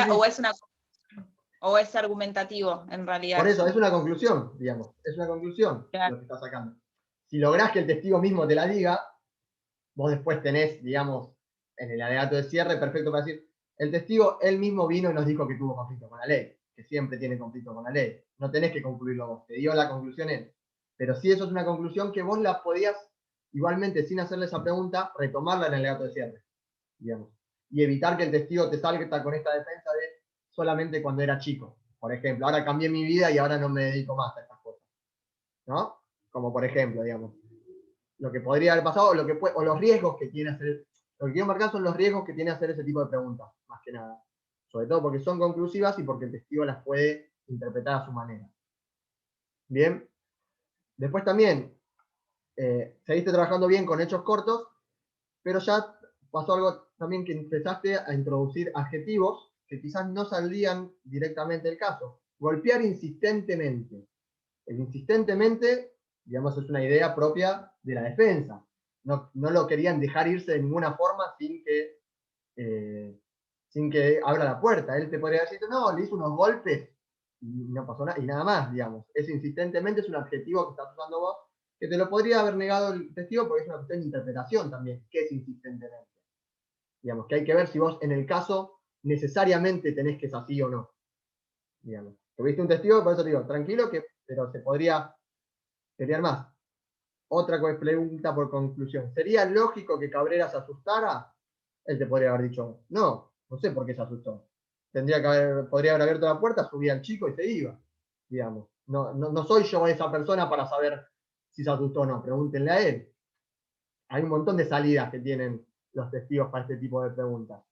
o es argumentativo, en realidad. Por eso, es una conclusión, digamos, es una conclusión claro. Lo que está sacando. Si lográs que el testigo mismo te la diga, vos después tenés, digamos, en el alegato de cierre, perfecto para decir, el testigo él mismo vino y nos dijo que tuvo conflicto con la ley, que siempre tiene conflicto con la ley. No tenés que concluirlo vos, te dio la conclusión él. Pero sí, eso es una conclusión que vos la podías, igualmente, sin hacerle esa pregunta, retomarla en el alegato de cierre, digamos. Y evitar que el testigo te salga con esta defensa de solamente cuando era chico. Por ejemplo, ahora cambié mi vida y ahora no me dedico más a estas cosas. ¿No? Como por ejemplo, digamos, lo que podría haber pasado o los riesgos que tiene hacer. Lo que quiero marcar son los riesgos que tiene hacer ese tipo de preguntas, más que nada. Sobre todo porque son conclusivas y porque el testigo las puede interpretar a su manera. Bien. Después también, seguiste trabajando bien con hechos cortos, pero ya pasó algo también que empezaste a introducir adjetivos que quizás no saldrían directamente del caso. Golpear insistentemente. El insistentemente, digamos, es una idea propia de la defensa. No lo querían dejar irse de ninguna forma sin que abra la puerta. Él te podría decir, no, le hizo unos golpes y no pasó nada, y nada más, digamos. Ese insistentemente es un adjetivo que estás usando vos, que te lo podría haber negado el testigo porque es una cuestión de interpretación también. ¿Qué es insistentemente? Digamos, que hay que ver si vos en el caso necesariamente tenés que es así o no. Digamos. Tuviste un testigo, por eso te digo, tranquilo, pero se podría pelear más. Otra pregunta por conclusión. ¿Sería lógico que Cabrera se asustara? Él te podría haber dicho, no sé por qué se asustó. Podría haber abierto la puerta, subía al chico y se iba. digamos. No soy yo esa persona para saber si se asustó o no, pregúntenle a él. Hay un montón de salidas que tienen los testigos para este tipo de preguntas.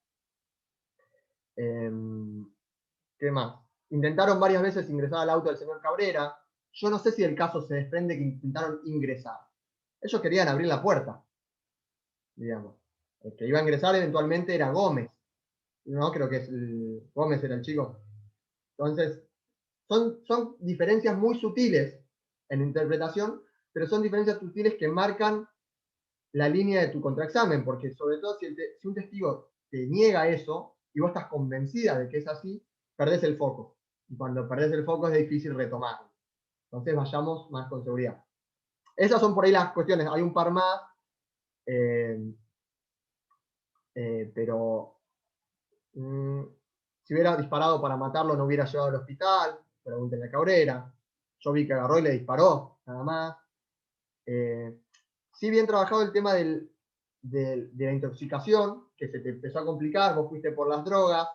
¿Qué más? Intentaron varias veces ingresar al auto del señor Cabrera. Yo no sé si del caso se desprende que intentaron ingresar. Ellos querían abrir la puerta, digamos. El que iba a ingresar eventualmente era Gómez. No, creo que Gómez era el chico. Entonces, son diferencias muy sutiles en interpretación, pero son diferencias sutiles que marcan la línea de tu contraexamen, porque sobre todo si un testigo te niega eso y vos estás convencida de que es así, perdés el foco. Y cuando perdés el foco es difícil retomarlo. Entonces vayamos más con seguridad. Esas son por ahí las cuestiones. Hay un par más, pero si hubiera disparado para matarlo no hubiera llevado al hospital. Pregúntenle a Cabrera. Yo vi que agarró y le disparó, nada más. Sí, bien trabajado el tema de la intoxicación, que se te empezó a complicar, vos fuiste por las drogas,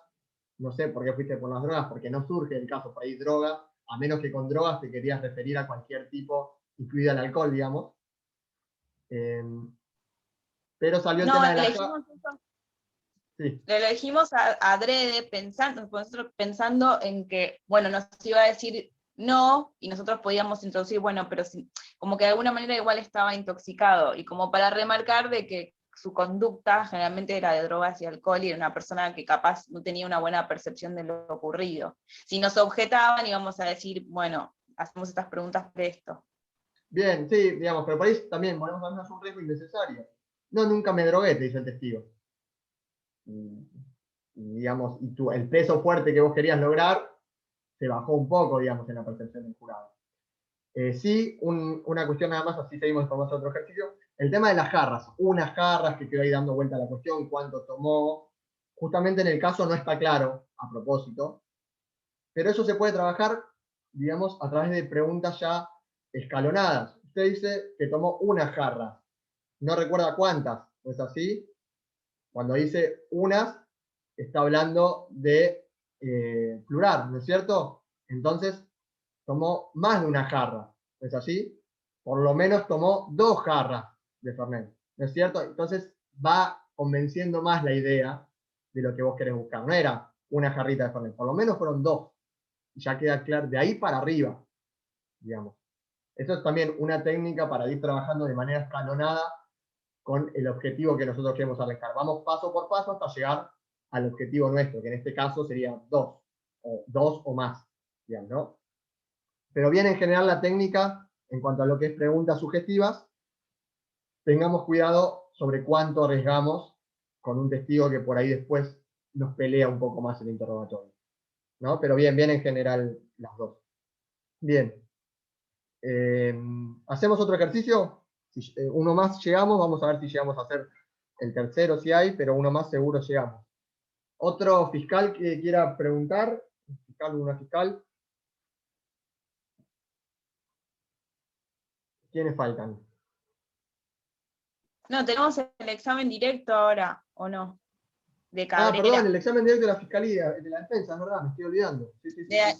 no sé por qué fuiste por las drogas, porque no surge el caso por ahí drogas, a menos que con drogas te querías referir a cualquier tipo, incluida el alcohol, digamos. Pero salió el tema de la... Sí. Lo elegimos adrede, nosotros pensando en que, bueno, nos iba a decir no, y nosotros podíamos introducir, bueno, pero como que de alguna manera igual estaba intoxicado, y como para remarcar de que su conducta generalmente era de drogas y alcohol, y era una persona que capaz no tenía una buena percepción de lo ocurrido. Si nos objetaban, íbamos a decir, bueno, hacemos estas preguntas por esto. Bien, sí, digamos, pero por ahí también volvemos a darnos un riesgo innecesario. No, nunca me drogué, te dice el testigo. Digamos, y el peso fuerte que vos querías lograr se bajó un poco, digamos, en la percepción del jurado. Sí, una cuestión nada más, así seguimos con otro ejercicio. El tema de las jarras, unas jarras que quedó ahí dando vuelta a la cuestión, cuánto tomó. Justamente en el caso no está claro, a propósito, pero eso se puede trabajar, digamos, a través de preguntas ya escalonadas. Usted dice que tomó una jarra, no recuerda cuántas, ¿no es así? Cuando dice unas, está hablando de plural, ¿no es cierto? Entonces, tomó más de una jarra, ¿no es así? Por lo menos tomó 2 jarras de Fernet, ¿no es cierto? Entonces va convenciendo más la idea de lo que vos querés buscar. No era una jarrita de Fernet, por lo menos fueron 2. Y ya queda claro, de ahí para arriba, digamos. Eso es también una técnica para ir trabajando de manera escalonada con el objetivo que nosotros queremos alcanzar. Vamos paso por paso hasta llegar al objetivo nuestro, que en este caso sería 2 o más, digamos, ¿no? Pero bien, en general la técnica, en cuanto a lo que es preguntas sugestivas, tengamos cuidado sobre cuánto arriesgamos con un testigo que por ahí después nos pelea un poco más el interrogatorio, ¿no? Pero bien en general las dos. Bien. ¿Hacemos otro ejercicio? Si uno más llegamos, vamos a ver si llegamos a hacer el tercero si hay, pero uno más seguro llegamos. ¿Otro fiscal que quiera preguntar? ¿Un fiscal o una fiscal? ¿Quiénes faltan? No, tenemos el examen directo ahora, ¿o no? De Cabrera. Perdón, el examen directo de la fiscalía, de la defensa, es verdad, me estoy olvidando. Sí.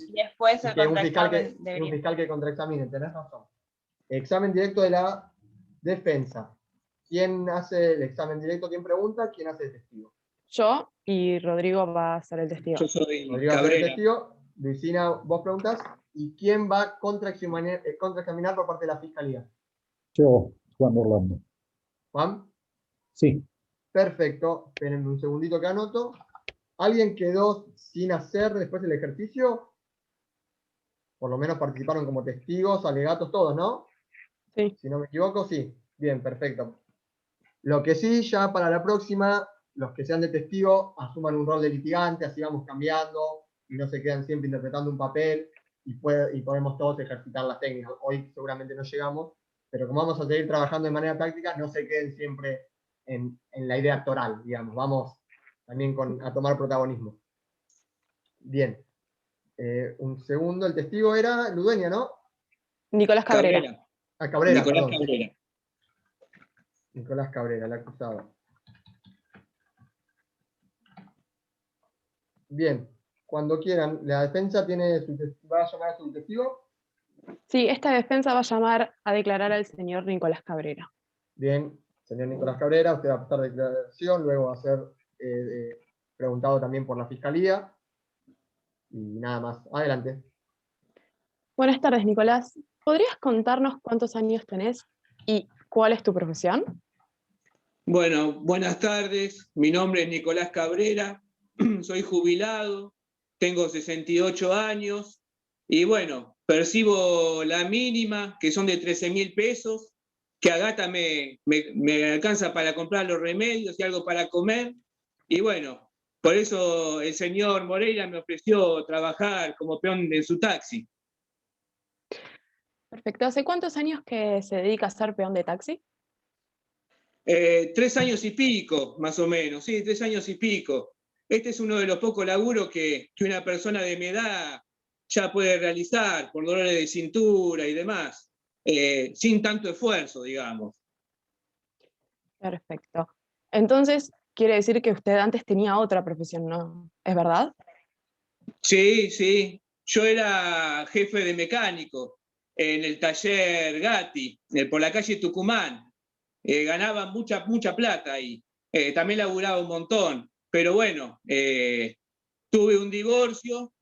Y después el contraexamen un fiscal que contraexamine, tenés razón. Examen directo de la defensa. ¿Quién hace el examen directo? ¿Quién pregunta? ¿Quién hace el testigo? Yo y Rodrigo va a ser el testigo. Yo soy Rodrigo va a ser el Cabrera. testigo. Luisina, vos preguntás. ¿Y quién va a contraexaminar por parte de la fiscalía? Yo, Juan Orlando. ¿Juan? Sí. Perfecto. Esperen un segundito que anoto. ¿Alguien quedó sin hacer después del ejercicio? Por lo menos participaron como testigos, alegatos, todos, ¿no? Sí. Si no me equivoco, sí. Bien, perfecto. Lo que sí, ya para la próxima, los que sean de testigo asuman un rol de litigante, así vamos cambiando y no se quedan siempre interpretando un papel y podemos todos ejercitar las técnicas. Hoy seguramente no llegamos, pero como vamos a seguir trabajando de manera práctica, no se queden siempre en la idea actoral, digamos. Vamos también a tomar protagonismo. Bien. Un segundo, el testigo era Ludueña, ¿no? Nicolás Cabrera. Cabrera, Nicolás perdón. Cabrera. Nicolás Cabrera, el acusado. Bien. Cuando quieran. La defensa tiene va a llamar a su testigo. Sí, esta defensa va a llamar a declarar al señor Nicolás Cabrera. Bien, señor Nicolás Cabrera, usted va a prestar declaración, luego va a ser preguntado también por la Fiscalía. Y nada más. Adelante. Buenas tardes, Nicolás. ¿Podrías contarnos cuántos años tenés y cuál es tu profesión? Bueno, buenas tardes. Mi nombre es Nicolás Cabrera. Soy jubilado. Tengo 68 años. Y bueno, percibo la mínima, que son de 13.000 pesos, que a gata me alcanza para comprar los remedios y algo para comer. Y bueno, por eso el señor Moreira me ofreció trabajar como peón en su taxi. Perfecto. ¿Hace cuántos años que se dedica a ser peón de taxi? 3 años y pico, más o menos, sí, 3 años y pico. Este es uno de los pocos laburos que una persona de mi edad ya puede realizar por dolores de cintura y demás, sin tanto esfuerzo, digamos. Perfecto. Entonces, quiere decir que usted antes tenía otra profesión, ¿no? ¿Es verdad? Sí, sí. Yo era jefe de mecánico en el taller Gatti, por la calle Tucumán. Ganaba mucha plata ahí. También laburaba un montón. Pero bueno, tuve un divorcio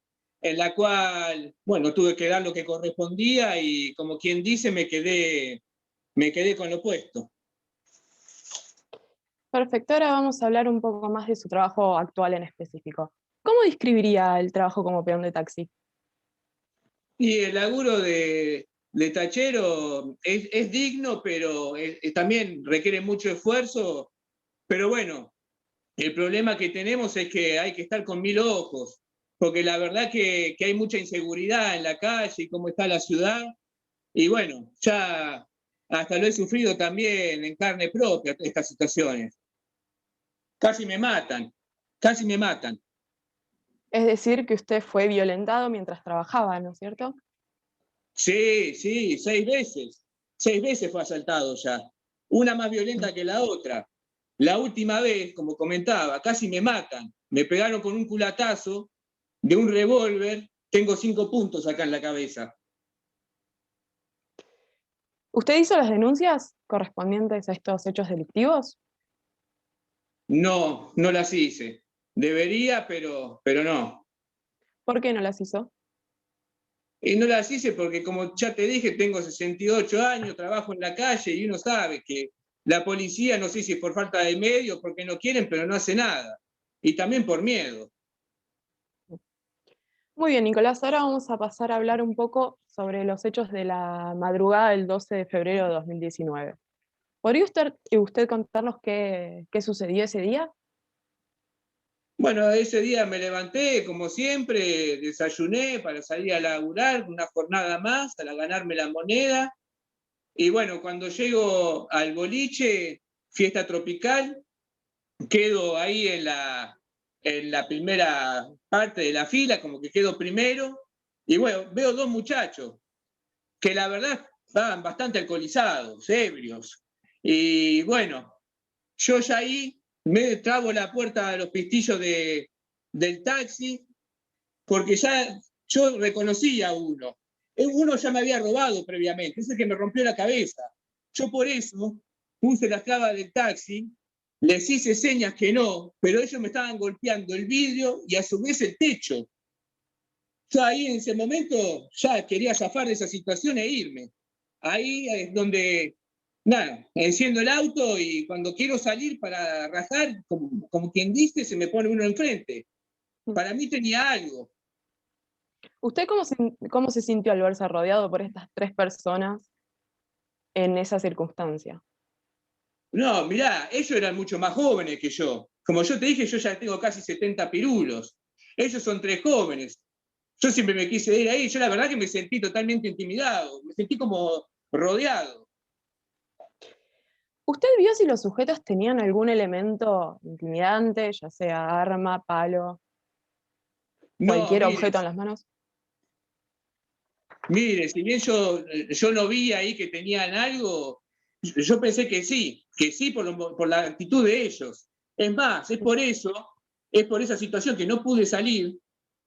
en la cual, bueno, tuve que dar lo que correspondía y como quien dice, me quedé con lo puesto. Perfecto. Ahora vamos a hablar un poco más de su trabajo actual en específico. ¿Cómo describiría el trabajo como peón de taxi? Y el laburo de tachero es digno, pero también requiere mucho esfuerzo. Pero bueno, el problema que tenemos es que hay que estar con 1000 ojos, porque la verdad que hay mucha inseguridad en la calle y cómo está la ciudad. Y bueno, ya hasta lo he sufrido también en carne propia estas situaciones. Casi me matan, casi me matan. Es decir, que usted fue violentado mientras trabajaba, ¿no es cierto? Sí, sí, 6 veces. 6 veces fue asaltado ya. Una más violenta que la otra. La última vez, como comentaba, casi me matan. Me pegaron con un culatazo de un revólver. Tengo 5 puntos acá en la cabeza. ¿Usted hizo las denuncias correspondientes a estos hechos delictivos? No, no las hice. Debería, pero no. ¿Por qué no las hizo? Y no las hice porque, como ya te dije, tengo 68 años, trabajo en la calle y uno sabe que la policía, no sé si es por falta de medios, porque no quieren, pero no hace nada. Y también por miedo. Muy bien, Nicolás, ahora vamos a pasar a hablar un poco sobre los hechos de la madrugada del 12 de febrero de 2019. ¿Podría usted contarnos qué sucedió ese día? Bueno, ese día me levanté, como siempre, desayuné para salir a laburar, una jornada más, para ganarme la moneda. Y bueno, cuando llego al boliche, fiesta tropical, quedo ahí en la primera parte de la fila, como que quedo primero. Y bueno, veo 2 muchachos que la verdad estaban bastante alcoholizados, ebrios. Y bueno, yo ya ahí me trabo la puerta de los pistillos del taxi, porque ya yo reconocía a uno. Uno ya me había robado previamente, ese que me rompió la cabeza. Yo por eso puse la clava del taxi, les hice señas que no, pero ellos me estaban golpeando el vidrio y a su vez el techo. Yo ahí en ese momento ya quería zafar de esa situación e irme. Ahí es donde, nada, enciendo el auto y cuando quiero salir para rajar, como quien dice, se me pone uno enfrente. Para mí tenía algo. ¿Usted cómo se sintió al verse rodeado por estas 3 personas en esa circunstancia? No, mirá, ellos eran mucho más jóvenes que yo. Como yo te dije, yo ya tengo casi 70 pirulos. Ellos son 3 jóvenes. Yo siempre me quise ir ahí. Yo la verdad que me sentí totalmente intimidado. Me sentí como rodeado. ¿Usted vio si los sujetos tenían algún elemento intimidante, ya sea arma, palo, No, cualquier objeto en las manos? mire, si bien yo no vi ahí que tenían algo, yo pensé que sí por la actitud de ellos. Es más, es por esa situación que no pude salir,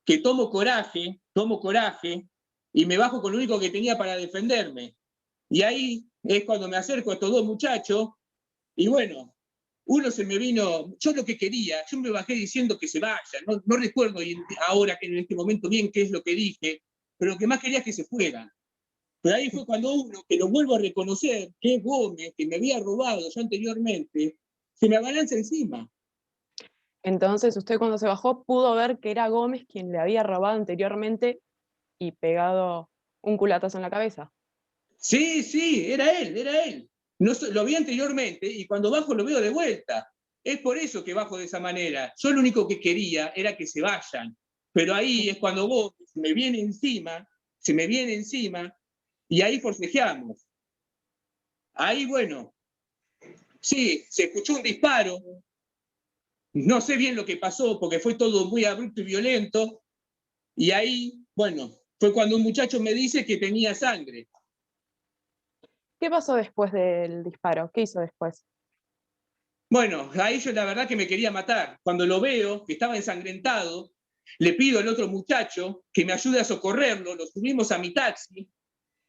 que tomo coraje, y me bajo con lo único que tenía para defenderme. Y ahí es cuando me acerco a estos dos muchachos, y bueno, uno se me vino, yo lo que quería, yo me bajé diciendo que se vayan, no recuerdo ahora que en este momento bien qué es lo que dije, pero lo que más quería es que se fueran. Pero ahí fue cuando uno, que lo vuelvo a reconocer, que es Gómez, que me había robado yo anteriormente, se me abalanza encima. Entonces usted cuando se bajó pudo ver que era Gómez quien le había robado anteriormente y pegado un culatazo en la cabeza. Sí, sí, era él, era él. No, lo vi anteriormente y cuando bajo lo veo de vuelta. Es por eso que bajo de esa manera. Yo lo único que quería era que se vayan. Pero ahí es cuando vos se me viene encima, y ahí forcejeamos. Ahí, bueno, sí, se escuchó un disparo. No sé bien lo que pasó porque fue todo muy abrupto y violento. Y ahí, bueno, fue cuando un muchacho me dice que tenía sangre. ¿Qué pasó después del disparo? ¿Qué hizo después? Bueno, ahí yo la verdad que me quería matar. Cuando lo veo, que estaba ensangrentado, le pido al otro muchacho que me ayude a socorrerlo, lo subimos a mi taxi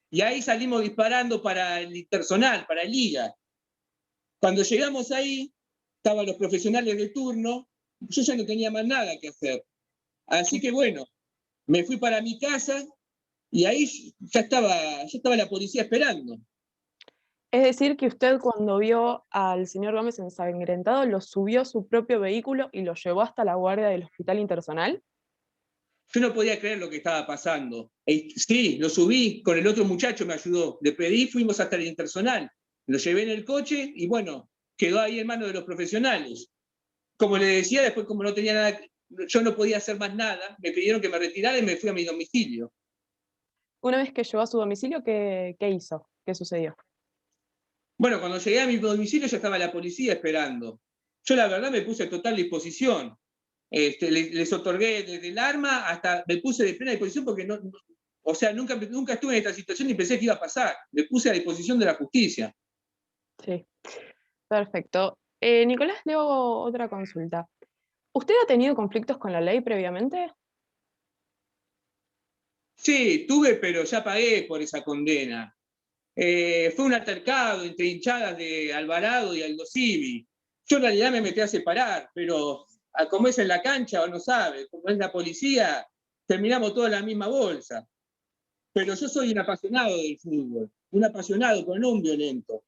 y ahí salimos disparando para el personal, para el Liga. Cuando llegamos ahí, estaban los profesionales de turno, yo ya no tenía más nada que hacer. Así que bueno, me fui para mi casa y ahí ya estaba la policía esperando. Es decir, que usted cuando vio al señor Gómez ensangrentado, lo subió a su propio vehículo y lo llevó hasta la guardia del hospital internacional. Yo no podía creer lo que estaba pasando. Sí, lo subí, con el otro muchacho me ayudó. Le pedí, fuimos hasta el Intersonal. Lo llevé en el coche y bueno, quedó ahí en manos de los profesionales. Como le decía, después como no tenía nada, yo no podía hacer más nada, me pidieron que me retirara y me fui a mi domicilio. Una vez que llegó a su domicilio, ¿qué hizo? ¿Qué sucedió? Bueno, cuando llegué a mi domicilio ya estaba la policía esperando. Yo la verdad me puse a total disposición. Les otorgué desde el arma hasta me puse de plena disposición porque o sea, nunca estuve en esta situación y pensé que iba a pasar. Me puse a disposición de la justicia. Sí, perfecto. Nicolás, le hago otra consulta. ¿Usted ha tenido conflictos con la ley previamente? Sí, tuve, pero ya pagué por esa condena. Fue un altercado entre hinchadas de Alvarado y Aldo Civi. Yo en realidad me metí a separar, pero como es en la cancha o no sabe, como es la policía, terminamos todos en la misma bolsa. Pero yo soy un apasionado del fútbol, un apasionado, pero no un violento.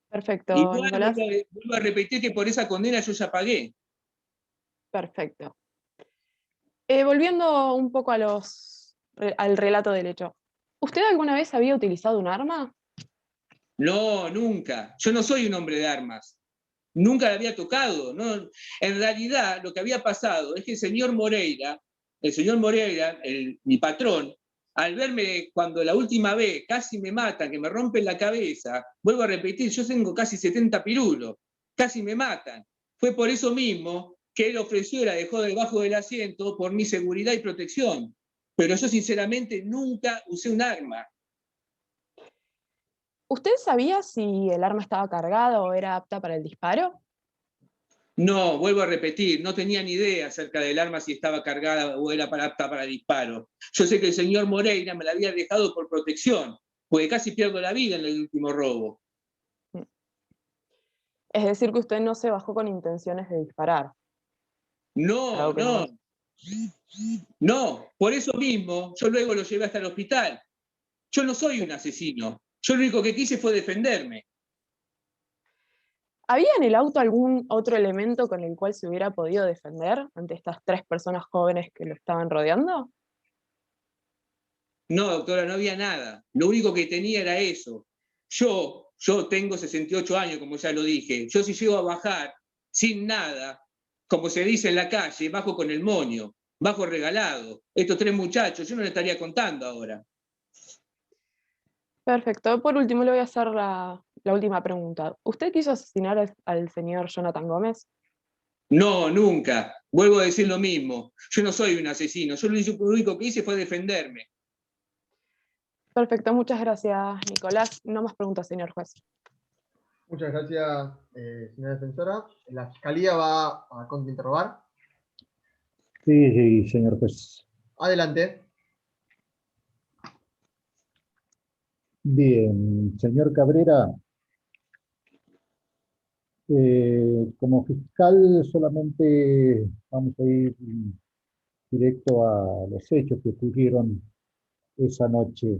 Perfecto, Igual Nicolás. vuelvo a repetir que por esa condena yo ya pagué. Perfecto. Volviendo un poco al relato del hecho. ¿Usted alguna vez había utilizado un arma? No, nunca. Yo no soy un hombre de armas. Nunca la había tocado. ¿No? En realidad, lo que había pasado es que el señor Moreira, mi patrón, al verme cuando la última vez casi me matan, que me rompen la cabeza, vuelvo a repetir, yo tengo casi 70 pirulos, casi me matan. Fue por eso mismo que él ofreció y la dejó debajo del asiento por mi seguridad y protección. Pero yo sinceramente nunca usé un arma. ¿Usted sabía si el arma estaba cargada o era apta para el disparo? No, vuelvo a repetir, no tenía ni idea acerca del arma si estaba cargada o era apta para disparo. Yo sé que el señor Moreira me la había dejado por protección, porque casi pierdo la vida en el último robo. Es decir, que usted no se bajó con intenciones de disparar. No, no, no. Por eso mismo, yo luego lo llevé hasta el hospital. Yo no soy un asesino. Yo lo único que quise fue defenderme. ¿Había en el auto algún otro elemento con el cual se hubiera podido defender ante estas 3 personas jóvenes que lo estaban rodeando? No, doctora, no había nada. Lo único que tenía era eso. Yo tengo 68 años, como ya lo dije. Yo si llego a bajar sin nada, como se dice en la calle, bajo con el moño, bajo regalado. Estos 3 muchachos, yo no les estaría contando ahora. Perfecto. Por último, le voy a hacer la última pregunta. ¿Usted quiso asesinar al señor Jonathan Gómez? No, nunca. Vuelvo a decir lo mismo. Yo no soy un asesino. Yo lo único que hice fue defenderme. Perfecto, muchas gracias, Nicolás. No más preguntas, señor juez. Muchas gracias, señora defensora. La fiscalía va a contrainterrogar. Sí, sí, señor juez. Adelante. Bien, señor Cabrera, como fiscal solamente vamos a ir directo a los hechos que ocurrieron esa noche.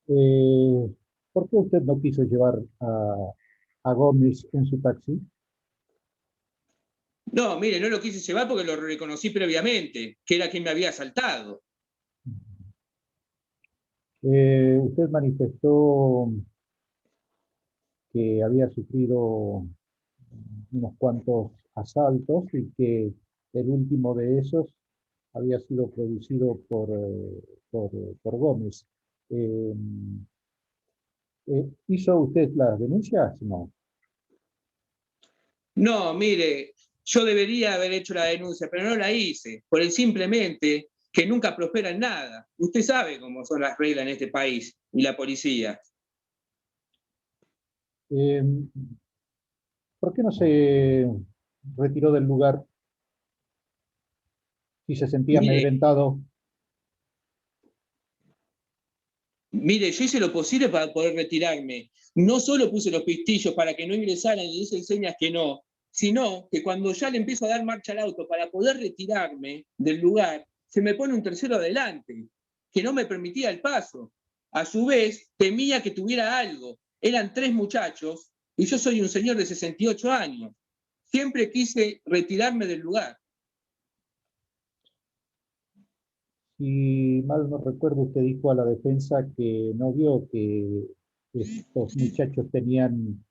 ¿Por qué usted no quiso llevar a Gómez en su taxi? No, mire, no lo quise llevar porque lo reconocí previamente, que era quien me había asaltado. Usted manifestó que había sufrido unos cuantos asaltos y que el último de esos había sido producido por Gómez. Eh, ¿Hizo usted las denuncias? No. No, mire, yo debería haber hecho la denuncia, pero no la hice, por el simplemente que nunca prospera en nada. Usted sabe cómo son las reglas en este país y la policía. ¿Por qué no se retiró del lugar si se sentía Mire, amedrentado? Mire, yo hice lo posible para poder retirarme. No solo puse los pistillos para que no ingresaran y hice señas que no, sino que cuando ya le empiezo a dar marcha al auto para poder retirarme del lugar, se me pone un tercero adelante, que no me permitía el paso. A su vez, temía que tuviera algo. Eran 3 muchachos y yo soy un señor de 68 años. Siempre quise retirarme del lugar. Si mal no recuerdo, usted dijo a la defensa que no vio que estos muchachos tenían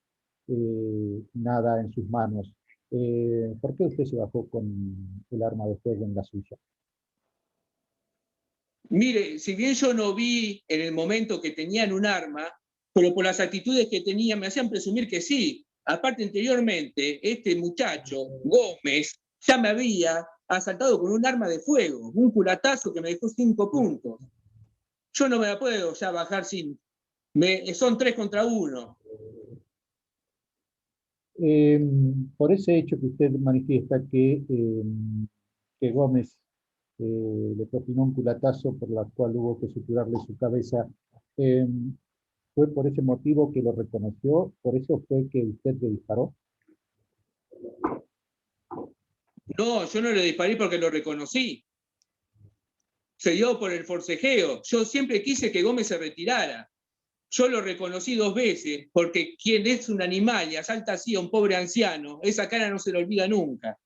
nada en sus manos. ¿Por qué usted se bajó con el arma de fuego en la suya? Mire, si bien yo no vi en el momento que tenían un arma, pero por las actitudes que tenían me hacían presumir que sí. Aparte, anteriormente, este muchacho, Gómez, ya me había asaltado con un arma de fuego, un culatazo que me dejó 5 puntos. Yo no me la puedo ya bajar sin... son 3 contra 1. Por ese hecho que usted manifiesta que Gómez le propinó un culatazo por la cual hubo que suturarle su cabeza, ¿fue por ese motivo que lo reconoció? ¿Por eso fue que usted le disparó? No, yo no le disparé porque lo reconocí. Se dio por el forcejeo. Yo siempre quise que Gómez se retirara. Yo lo reconocí 2 veces, porque quien es un animal y asalta así a un pobre anciano, esa cara no se le olvida nunca.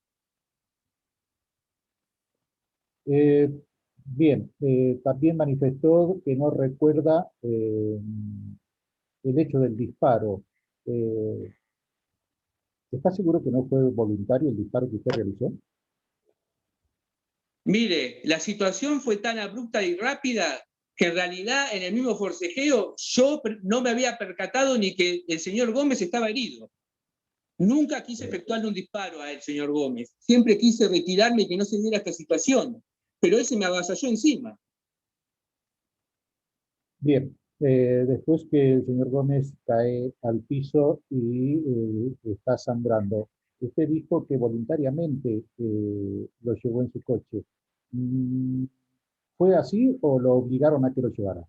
Bien, también manifestó que no recuerda el hecho del disparo. ¿Está seguro que no fue voluntario el disparo que usted realizó? Mire, la situación fue tan abrupta y rápida que en realidad en el mismo forcejeo yo no me había percatado ni que el señor Gómez estaba herido. Nunca quise efectuarle un disparo al señor Gómez. Siempre quise retirarme y que no se diera esta situación. Pero él se me avasalló encima. Bien, después que el señor Gómez cae al piso y está sangrando, usted dijo que voluntariamente lo llevó en su coche. ¿Fue así o lo obligaron a que lo llevara?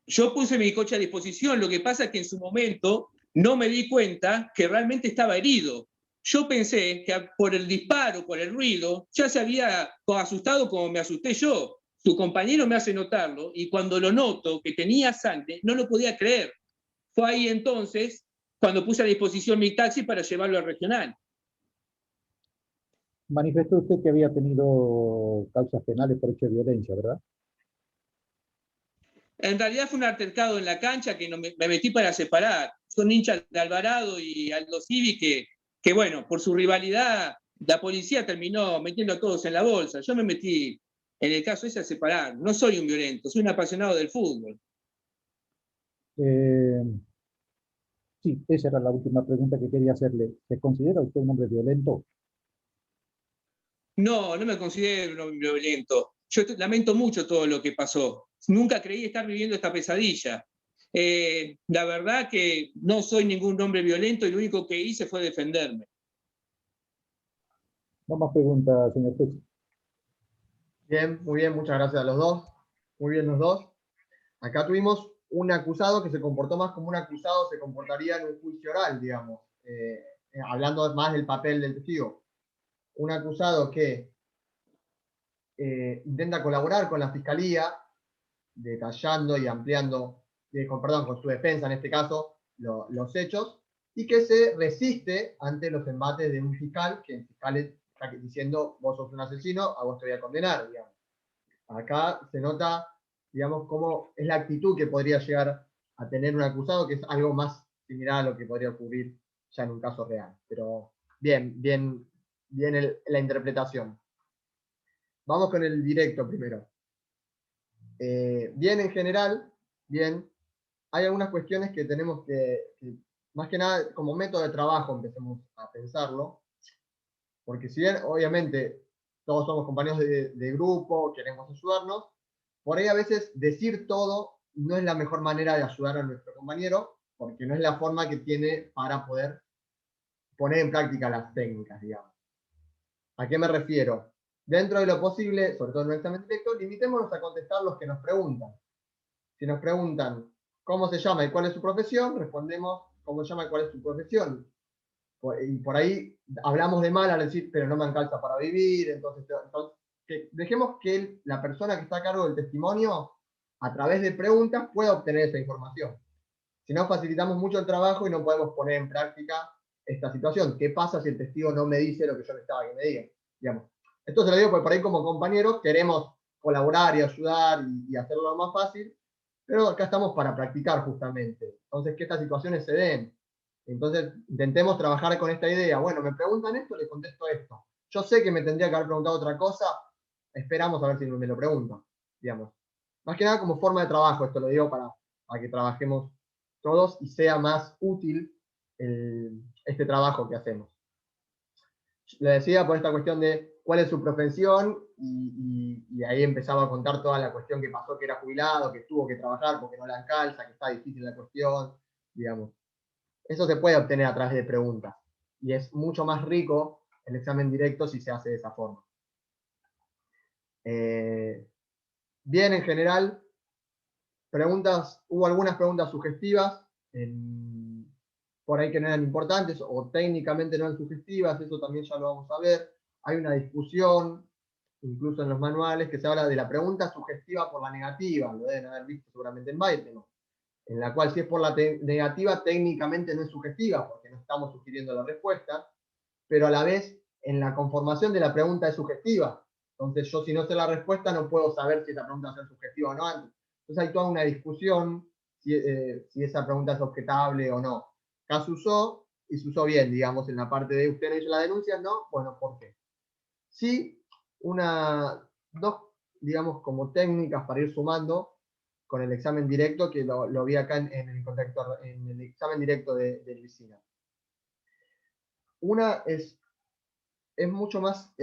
Yo puse mi coche a disposición, lo que pasa es que en su momento no me di cuenta que realmente estaba herido. Yo pensé que por el disparo, por el ruido, ya se había asustado como me asusté yo. Su compañero me hace notarlo y cuando lo noto que tenía sangre, no lo podía creer. Fue ahí entonces cuando puse a disposición mi taxi para llevarlo al regional. Manifestó usted que había tenido causas penales por hecho de violencia, ¿verdad? En realidad fue un altercado en la cancha que me metí para separar. Son hinchas de Alvarado y Aldo Civi que, bueno, por su rivalidad, la policía terminó metiendo a todos en la bolsa. Yo me metí, en el caso ese, a separar. No soy un violento, soy un apasionado del fútbol. Sí, esa era la última pregunta que quería hacerle. ¿Se considera usted un hombre violento? No, no me considero un hombre violento. Yo lamento mucho todo lo que pasó. Nunca creí estar viviendo esta pesadilla. La verdad que no soy ningún hombre violento y lo único que hice fue defenderme. No más preguntas, señor juez. Bien, muy bien, muchas gracias a los dos. Muy bien los dos. Acá tuvimos un acusado que se comportó más como un acusado se comportaría en un juicio oral, digamos, hablando más del papel del testigo. Un acusado que intenta colaborar con la fiscalía, detallando y ampliando, con su defensa en este caso, los hechos, y que se resiste ante los embates de un fiscal, que el fiscal está diciendo, vos sos un asesino, a vos te voy a condenar, digamos. Acá se nota, digamos, cómo es la actitud que podría llegar a tener un acusado, que es algo más similar a lo que podría ocurrir ya en un caso real. Pero bien la interpretación. Vamos con el directo primero. Bien en general, bien, hay algunas cuestiones que tenemos que, más que nada, como método de trabajo, empecemos a pensarlo, porque si bien, obviamente, todos somos compañeros de grupo, queremos ayudarnos, por ahí a veces decir todo no es la mejor manera de ayudar a nuestro compañero, porque no es la forma que tiene para poder poner en práctica las técnicas, digamos. ¿A qué me refiero? Dentro de lo posible, sobre todo en un examen directo, limitémonos a contestar los que nos preguntan. Si nos preguntan cómo se llama y cuál es su profesión, respondemos cómo se llama y cuál es su profesión. Y por ahí hablamos de mal al decir, pero no me alcanza para vivir, entonces que dejemos que la persona que está a cargo del testimonio, a través de preguntas, pueda obtener esa información. Si no, facilitamos mucho el trabajo y no podemos poner en práctica esta situación. ¿Qué pasa si el testigo no me dice lo que yo necesitaba que me diga? Digamos. Esto se lo digo porque por ahí como compañeros queremos colaborar y ayudar y hacerlo más fácil, pero acá estamos para practicar justamente. Entonces, que estas situaciones se den. Entonces, intentemos trabajar con esta idea. Bueno, me preguntan esto, les contesto esto. Yo sé que me tendría que haber preguntado otra cosa, esperamos a ver si me lo preguntan, digamos. Más que nada como forma de trabajo, esto lo digo para que trabajemos todos y sea más útil este trabajo que hacemos. Le decía por esta cuestión de cuál es su profesión y ahí empezaba a contar toda la cuestión que pasó, que era jubilado, que tuvo que trabajar porque no la alcanza, que está difícil la cuestión, digamos. Eso se puede obtener a través de preguntas y es mucho más rico el examen directo si se hace de esa forma. Bien, en general, hubo algunas preguntas sugestivas, por ahí que no eran importantes o técnicamente no eran sugestivas, eso también ya lo vamos a ver. Hay una discusión, incluso en los manuales, que se habla de la pregunta sugestiva por la negativa, lo deben haber visto seguramente en Weitemann, en la cual si es por la negativa técnicamente no es sugestiva, porque no estamos sugiriendo la respuesta, pero a la vez en la conformación de la pregunta es sugestiva. Entonces yo si no sé la respuesta no puedo saber si esa pregunta va a ser sugestiva o no antes. Entonces hay toda una discusión si esa pregunta es objetable o no. Acá se usó, y se usó bien, digamos, en la parte de usted no hizo la denuncia, ¿no? Bueno, ¿por qué? Sí, dos, digamos, como técnicas para ir sumando con el examen directo, que lo vi acá en el examen directo de Luisina. Una es mucho más,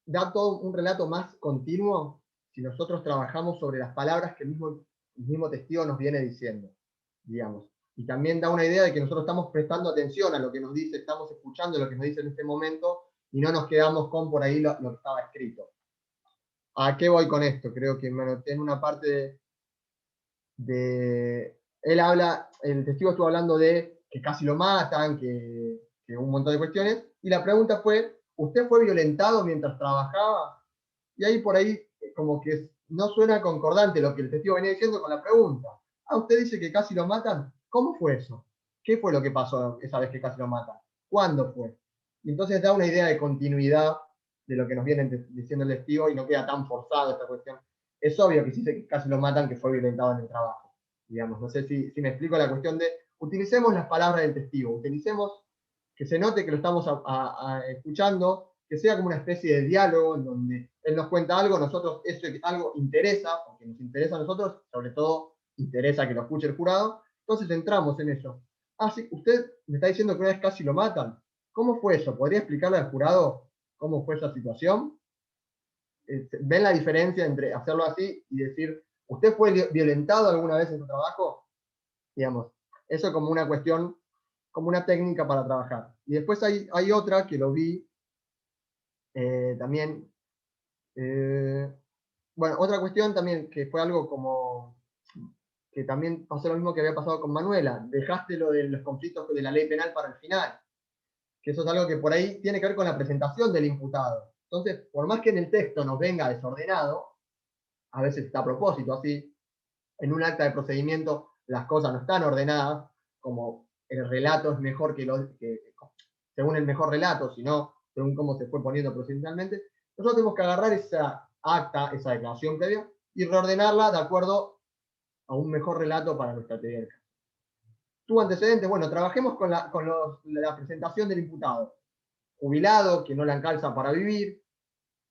da todo un relato más continuo si nosotros trabajamos sobre las palabras que el mismo testigo nos viene diciendo, digamos. Y también da una idea de que nosotros estamos prestando atención a lo que nos dice, estamos escuchando lo que nos dice en este momento y no nos quedamos con por ahí lo que estaba escrito. ¿A qué voy con esto? Creo que me anoté en una parte el testigo estuvo hablando de que casi lo matan, que un montón de cuestiones, y la pregunta fue, ¿usted fue violentado mientras trabajaba? Y ahí por ahí como que no suena concordante lo que el testigo venía diciendo con la pregunta. Ah, usted dice que casi lo matan, ¿cómo fue eso? ¿Qué fue lo que pasó esa vez que casi lo matan? ¿Cuándo fue? Y entonces da una idea de continuidad de lo que nos viene diciendo el testigo y no queda tan forzado esta cuestión. Es obvio que si dice que casi lo matan, que fue violentado en el trabajo. Digamos, no sé si me explico la cuestión de, utilicemos las palabras del testigo, utilicemos que se note que lo estamos escuchando, que sea como una especie de diálogo en donde él nos cuenta algo, nosotros eso algo interesa, porque nos interesa a nosotros, sobre todo interesa que lo escuche el jurado, entonces entramos en eso. Ah, sí, usted me está diciendo que una vez casi lo matan. ¿Cómo fue eso? ¿Podría explicarle al jurado cómo fue esa situación? ¿Ven la diferencia entre hacerlo así y decir, ¿usted fue violentado alguna vez en su trabajo? Digamos, eso como una cuestión, como una técnica para trabajar. Y después hay otra que lo vi, También, bueno, otra cuestión también que fue algo como que también pasó lo mismo que había pasado con Manuela, dejaste lo de los conflictos de la ley penal para el final, que eso es algo que por ahí tiene que ver con la presentación del imputado. Entonces, por más que en el texto nos venga desordenado, a veces está a propósito así, en un acta de procedimiento las cosas no están ordenadas, como el relato es mejor según el mejor relato, sino según cómo se fue poniendo proceduralmente, nosotros tenemos que agarrar esa acta, esa declaración previa, y reordenarla de acuerdo a un mejor relato para nuestra teoría del caso. Tu antecedente, bueno, trabajemos con la presentación del imputado. Jubilado, que no le alcanza para vivir,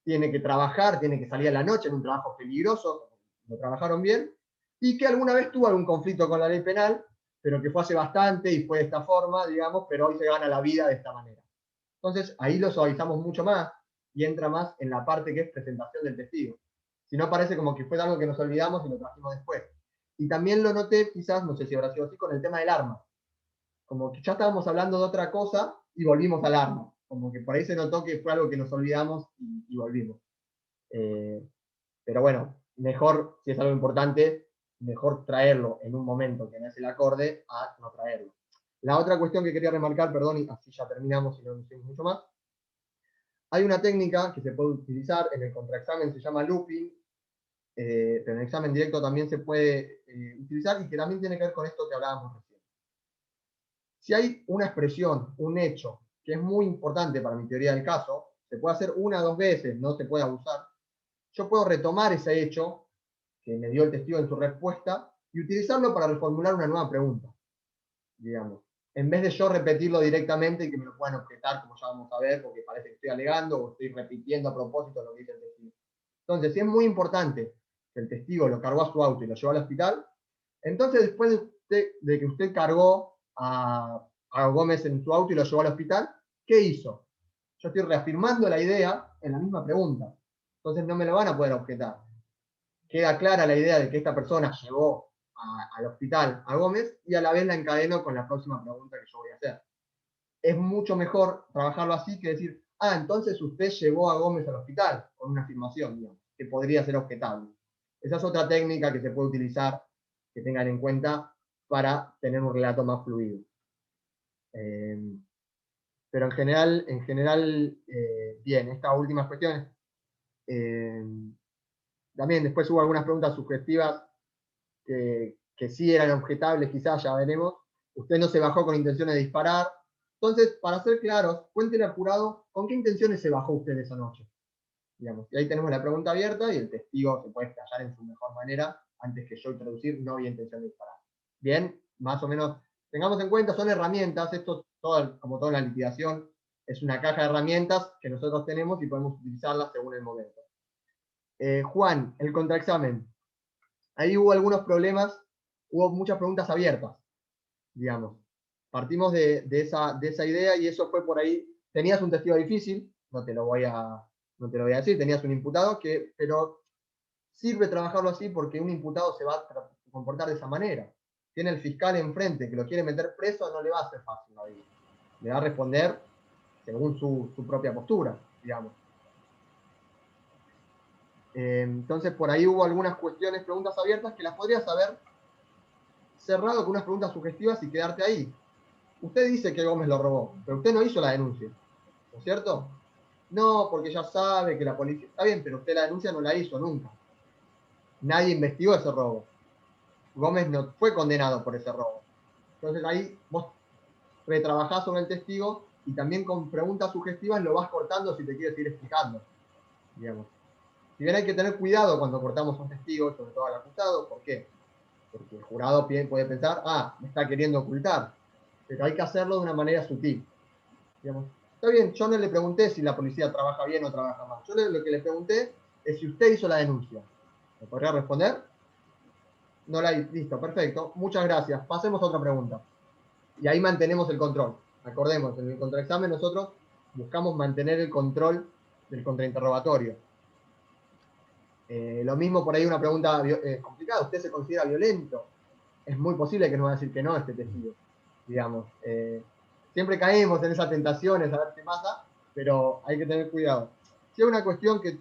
tiene que trabajar, tiene que salir a la noche en un trabajo peligroso, lo trabajaron bien, y que alguna vez tuvo algún conflicto con la ley penal, pero que fue hace bastante y fue de esta forma, digamos, pero hoy se gana la vida de esta manera. Entonces, ahí lo suavizamos mucho más y entra más en la parte que es presentación del testigo. Si no, parece como que fue algo que nos olvidamos y lo trajimos después. Y también lo noté, quizás, no sé si habrá sido así, con el tema del arma. Como que ya estábamos hablando de otra cosa y volvimos al arma. Como que por ahí se notó que fue algo que nos olvidamos y volvimos. Pero bueno, mejor, si es algo importante, mejor traerlo en un momento que no es el acorde a no traerlo. La otra cuestión que quería remarcar, perdón, y así ya terminamos y no decimos mucho más. Hay una técnica que se puede utilizar en el contraexamen, se llama looping, pero en el examen directo también se puede utilizar y que también tiene que ver con esto que hablábamos recién. Si hay una expresión, un hecho, que es muy importante para mi teoría del caso, se puede hacer una o dos veces, no se puede abusar, yo puedo retomar ese hecho que me dio el testigo en su respuesta y utilizarlo para reformular una nueva pregunta, digamos. En vez de yo repetirlo directamente y que me lo puedan objetar, como ya vamos a ver, porque parece que estoy alegando o estoy repitiendo a propósito lo que dice el testigo. Entonces, si es muy importante que el testigo lo cargó a su auto y lo llevó al hospital, entonces después de que usted cargó a Gómez en su auto y lo llevó al hospital, ¿qué hizo? Yo estoy reafirmando la idea en la misma pregunta. Entonces no me lo van a poder objetar. Queda clara la idea de que esta persona llevó al hospital a Gómez y a la vez la encadeno con la próxima pregunta que yo voy a hacer. Es mucho mejor trabajarlo así que decir, entonces usted llevó a Gómez al hospital, con una afirmación, digamos, que podría ser objetable. Esa es otra técnica que se puede utilizar, que tengan en cuenta, para tener un relato más fluido. Pero en general bien, estas últimas cuestiones. También después hubo algunas preguntas subjetivas que sí eran objetables, quizás, ya veremos. Usted no se bajó con intenciones de disparar. Entonces, para ser claros, cuéntele al jurado con qué intenciones se bajó usted esa noche. Digamos. Y ahí tenemos la pregunta abierta y el testigo se puede explayar en su mejor manera antes que yo introducir, no había intención de disparar. Bien, más o menos, tengamos en cuenta, son herramientas, esto como toda la liquidación, es una caja de herramientas que nosotros tenemos y podemos utilizarlas según el momento. Juan, el contraexamen. Ahí hubo algunos problemas, hubo muchas preguntas abiertas, digamos. Partimos de esa idea y eso fue por ahí. Tenías un testigo difícil, no te lo voy a decir, tenías un imputado, pero sirve trabajarlo así porque un imputado se va a comportar de esa manera. Tiene el fiscal enfrente que lo quiere meter preso, no le va a ser fácil la vida. Le va a responder según su propia postura, digamos. Entonces por ahí hubo algunas cuestiones, preguntas abiertas que las podrías haber cerrado con unas preguntas sugestivas y quedarte ahí. Usted dice que Gómez lo robó, pero usted no hizo la denuncia, ¿no es cierto? No, porque ya sabe que la policía... Está bien, pero usted la denuncia no la hizo nunca. Nadie investigó ese robo. Gómez no fue condenado por ese robo. Entonces ahí vos retrabajás sobre el testigo y también con preguntas sugestivas lo vas cortando si te quieres ir explicando, digamos. Si bien hay que tener cuidado cuando cortamos a un testigo, sobre todo al acusado, ¿por qué? Porque el jurado puede pensar, me está queriendo ocultar, pero hay que hacerlo de una manera sutil. Digamos, está bien, yo no le pregunté si la policía trabaja bien o trabaja mal. Yo lo que le pregunté es si usted hizo la denuncia. ¿Me podría responder? No la hizo. Listo, perfecto. Muchas gracias. Pasemos a otra pregunta. Y ahí mantenemos el control. Acordemos, en el contraexamen nosotros buscamos mantener el control del contrainterrogatorio. Lo mismo por ahí una pregunta complicada. ¿Usted se considera violento? Es muy posible que nos va a decir que no este testigo. Digamos, siempre caemos en esas tentaciones a ver qué pasa, pero hay que tener cuidado. sí hay una cuestión que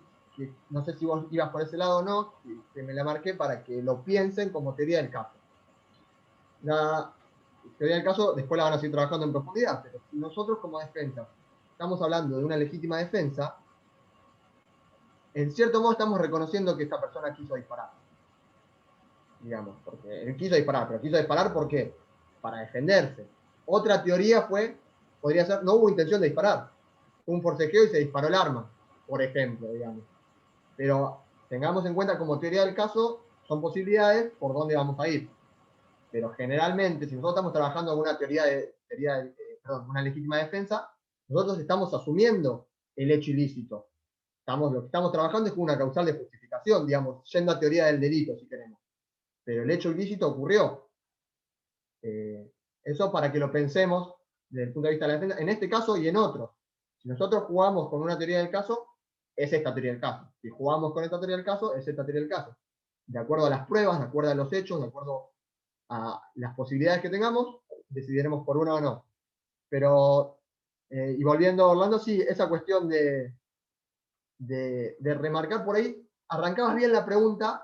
no sé si vos ibas por ese lado o no, que me la marqué para que lo piensen como teoría del caso. La teoría del caso después la van a seguir trabajando en profundidad, pero si nosotros como defensa estamos hablando de una legítima defensa, en cierto modo estamos reconociendo que esta persona quiso disparar. Digamos, porque él quiso disparar, pero quiso disparar ¿por qué? Para defenderse. Otra teoría podría ser, no hubo intención de disparar, fue un forcejeo y se disparó el arma, por ejemplo, digamos. Pero tengamos en cuenta como teoría del caso, son posibilidades por dónde vamos a ir. Pero generalmente, si nosotros estamos trabajando en una una legítima defensa, nosotros estamos asumiendo el hecho ilícito. Lo que estamos trabajando es con una causal de justificación, digamos, yendo a teoría del delito, si queremos. Pero el hecho ilícito ocurrió. Eso para que lo pensemos desde el punto de vista de la defensa, en este caso y en otros. Si nosotros jugamos con una teoría del caso, es esta teoría del caso. Si jugamos con esta teoría del caso, es esta teoría del caso. De acuerdo a las pruebas, de acuerdo a los hechos, de acuerdo a las posibilidades que tengamos, decidiremos por una o no. Pero, y volviendo a Orlando, sí, esa cuestión de remarcar por ahí, arrancabas bien la pregunta,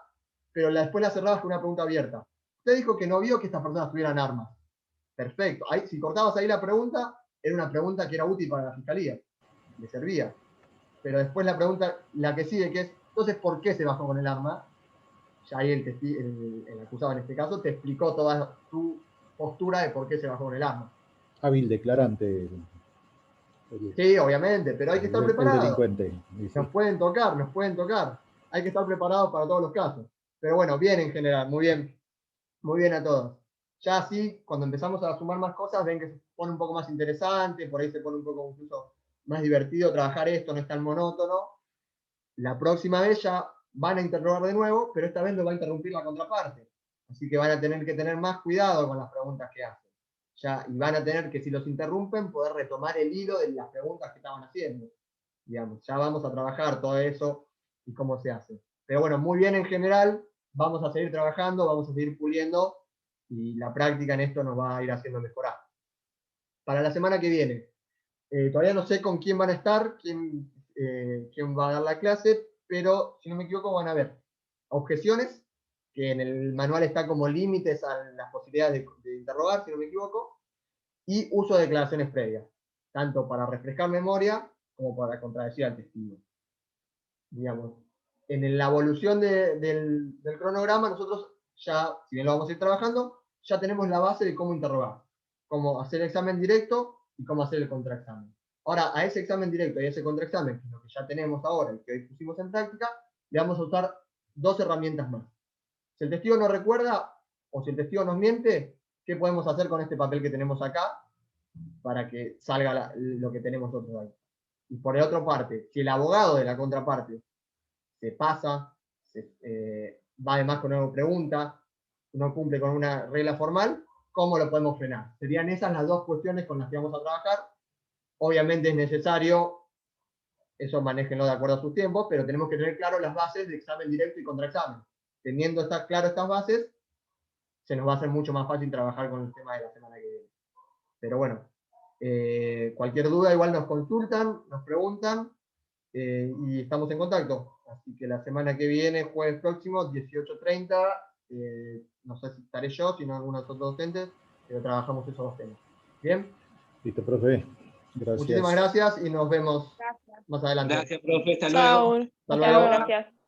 pero después la cerrabas con una pregunta abierta. Usted dijo que no vio que estas personas tuvieran armas. Perfecto. Ahí, si cortabas ahí la pregunta, era una pregunta que era útil para la fiscalía. Le servía. Pero después la pregunta, la que sigue, que es, entonces, ¿por qué se bajó con el arma? Ya ahí el acusado en este caso te explicó toda su postura de por qué se bajó con el arma. Hábil declarante. Sí, obviamente, pero hay que estar preparado. El delincuente. Sí. Nos pueden tocar. Hay que estar preparados para todos los casos. Pero bueno, bien en general, muy bien a todos. Ya así, cuando empezamos a sumar más cosas, ven que se pone un poco más interesante, por ahí se pone un poco incluso más divertido trabajar esto, no es tan monótono. La próxima vez ya van a interrogar de nuevo, pero esta vez lo va a interrumpir la contraparte. Así que van a tener que tener más cuidado con las preguntas que hacen. Y van a tener que, si los interrumpen, poder retomar el hilo de las preguntas que estaban haciendo. Digamos, ya vamos a trabajar todo eso y cómo se hace. Pero bueno, muy bien en general, vamos a seguir trabajando, vamos a seguir puliendo y la práctica en esto nos va a ir haciendo mejorar. Para la semana que viene, todavía no sé con quién van a estar, quién va a dar la clase, pero si no me equivoco van a haber objeciones, que en el manual está como límites a las posibilidades de interrogar, si no me equivoco, y uso de declaraciones previas, tanto para refrescar memoria como para contradecir al testigo. Digamos, en la evolución del cronograma, nosotros ya, si bien lo vamos a ir trabajando, ya tenemos la base de cómo interrogar, cómo hacer el examen directo y cómo hacer el contraexamen. Ahora, a ese examen directo y a ese contraexamen, que es lo que ya tenemos ahora y que hoy pusimos en práctica, le vamos a usar dos herramientas más. Si el testigo no recuerda o si el testigo nos miente, ¿qué podemos hacer con este papel que tenemos acá para que salga lo que tenemos nosotros ahí? Y por la otra parte, si el abogado de la contraparte se pasa, va además con una pregunta, no cumple con una regla formal, ¿cómo lo podemos frenar? Serían esas las dos cuestiones con las que vamos a trabajar. Obviamente es necesario, eso manéjenlo de acuerdo a sus tiempos, pero tenemos que tener claro las bases de examen directo y contraexamen. Teniendo claro estas bases, se nos va a hacer mucho más fácil trabajar con el tema de la semana que viene. Pero bueno, cualquier duda igual nos consultan, nos preguntan, y estamos en contacto. Así que la semana que viene, jueves próximo, 18:30, no sé si estaré yo, si no algunos otros docentes, pero trabajamos esos dos temas. ¿Bien? Listo, profe. Gracias. Muchísimas gracias y nos vemos más adelante. Gracias, profe. Hasta luego. Hasta luego. Gracias.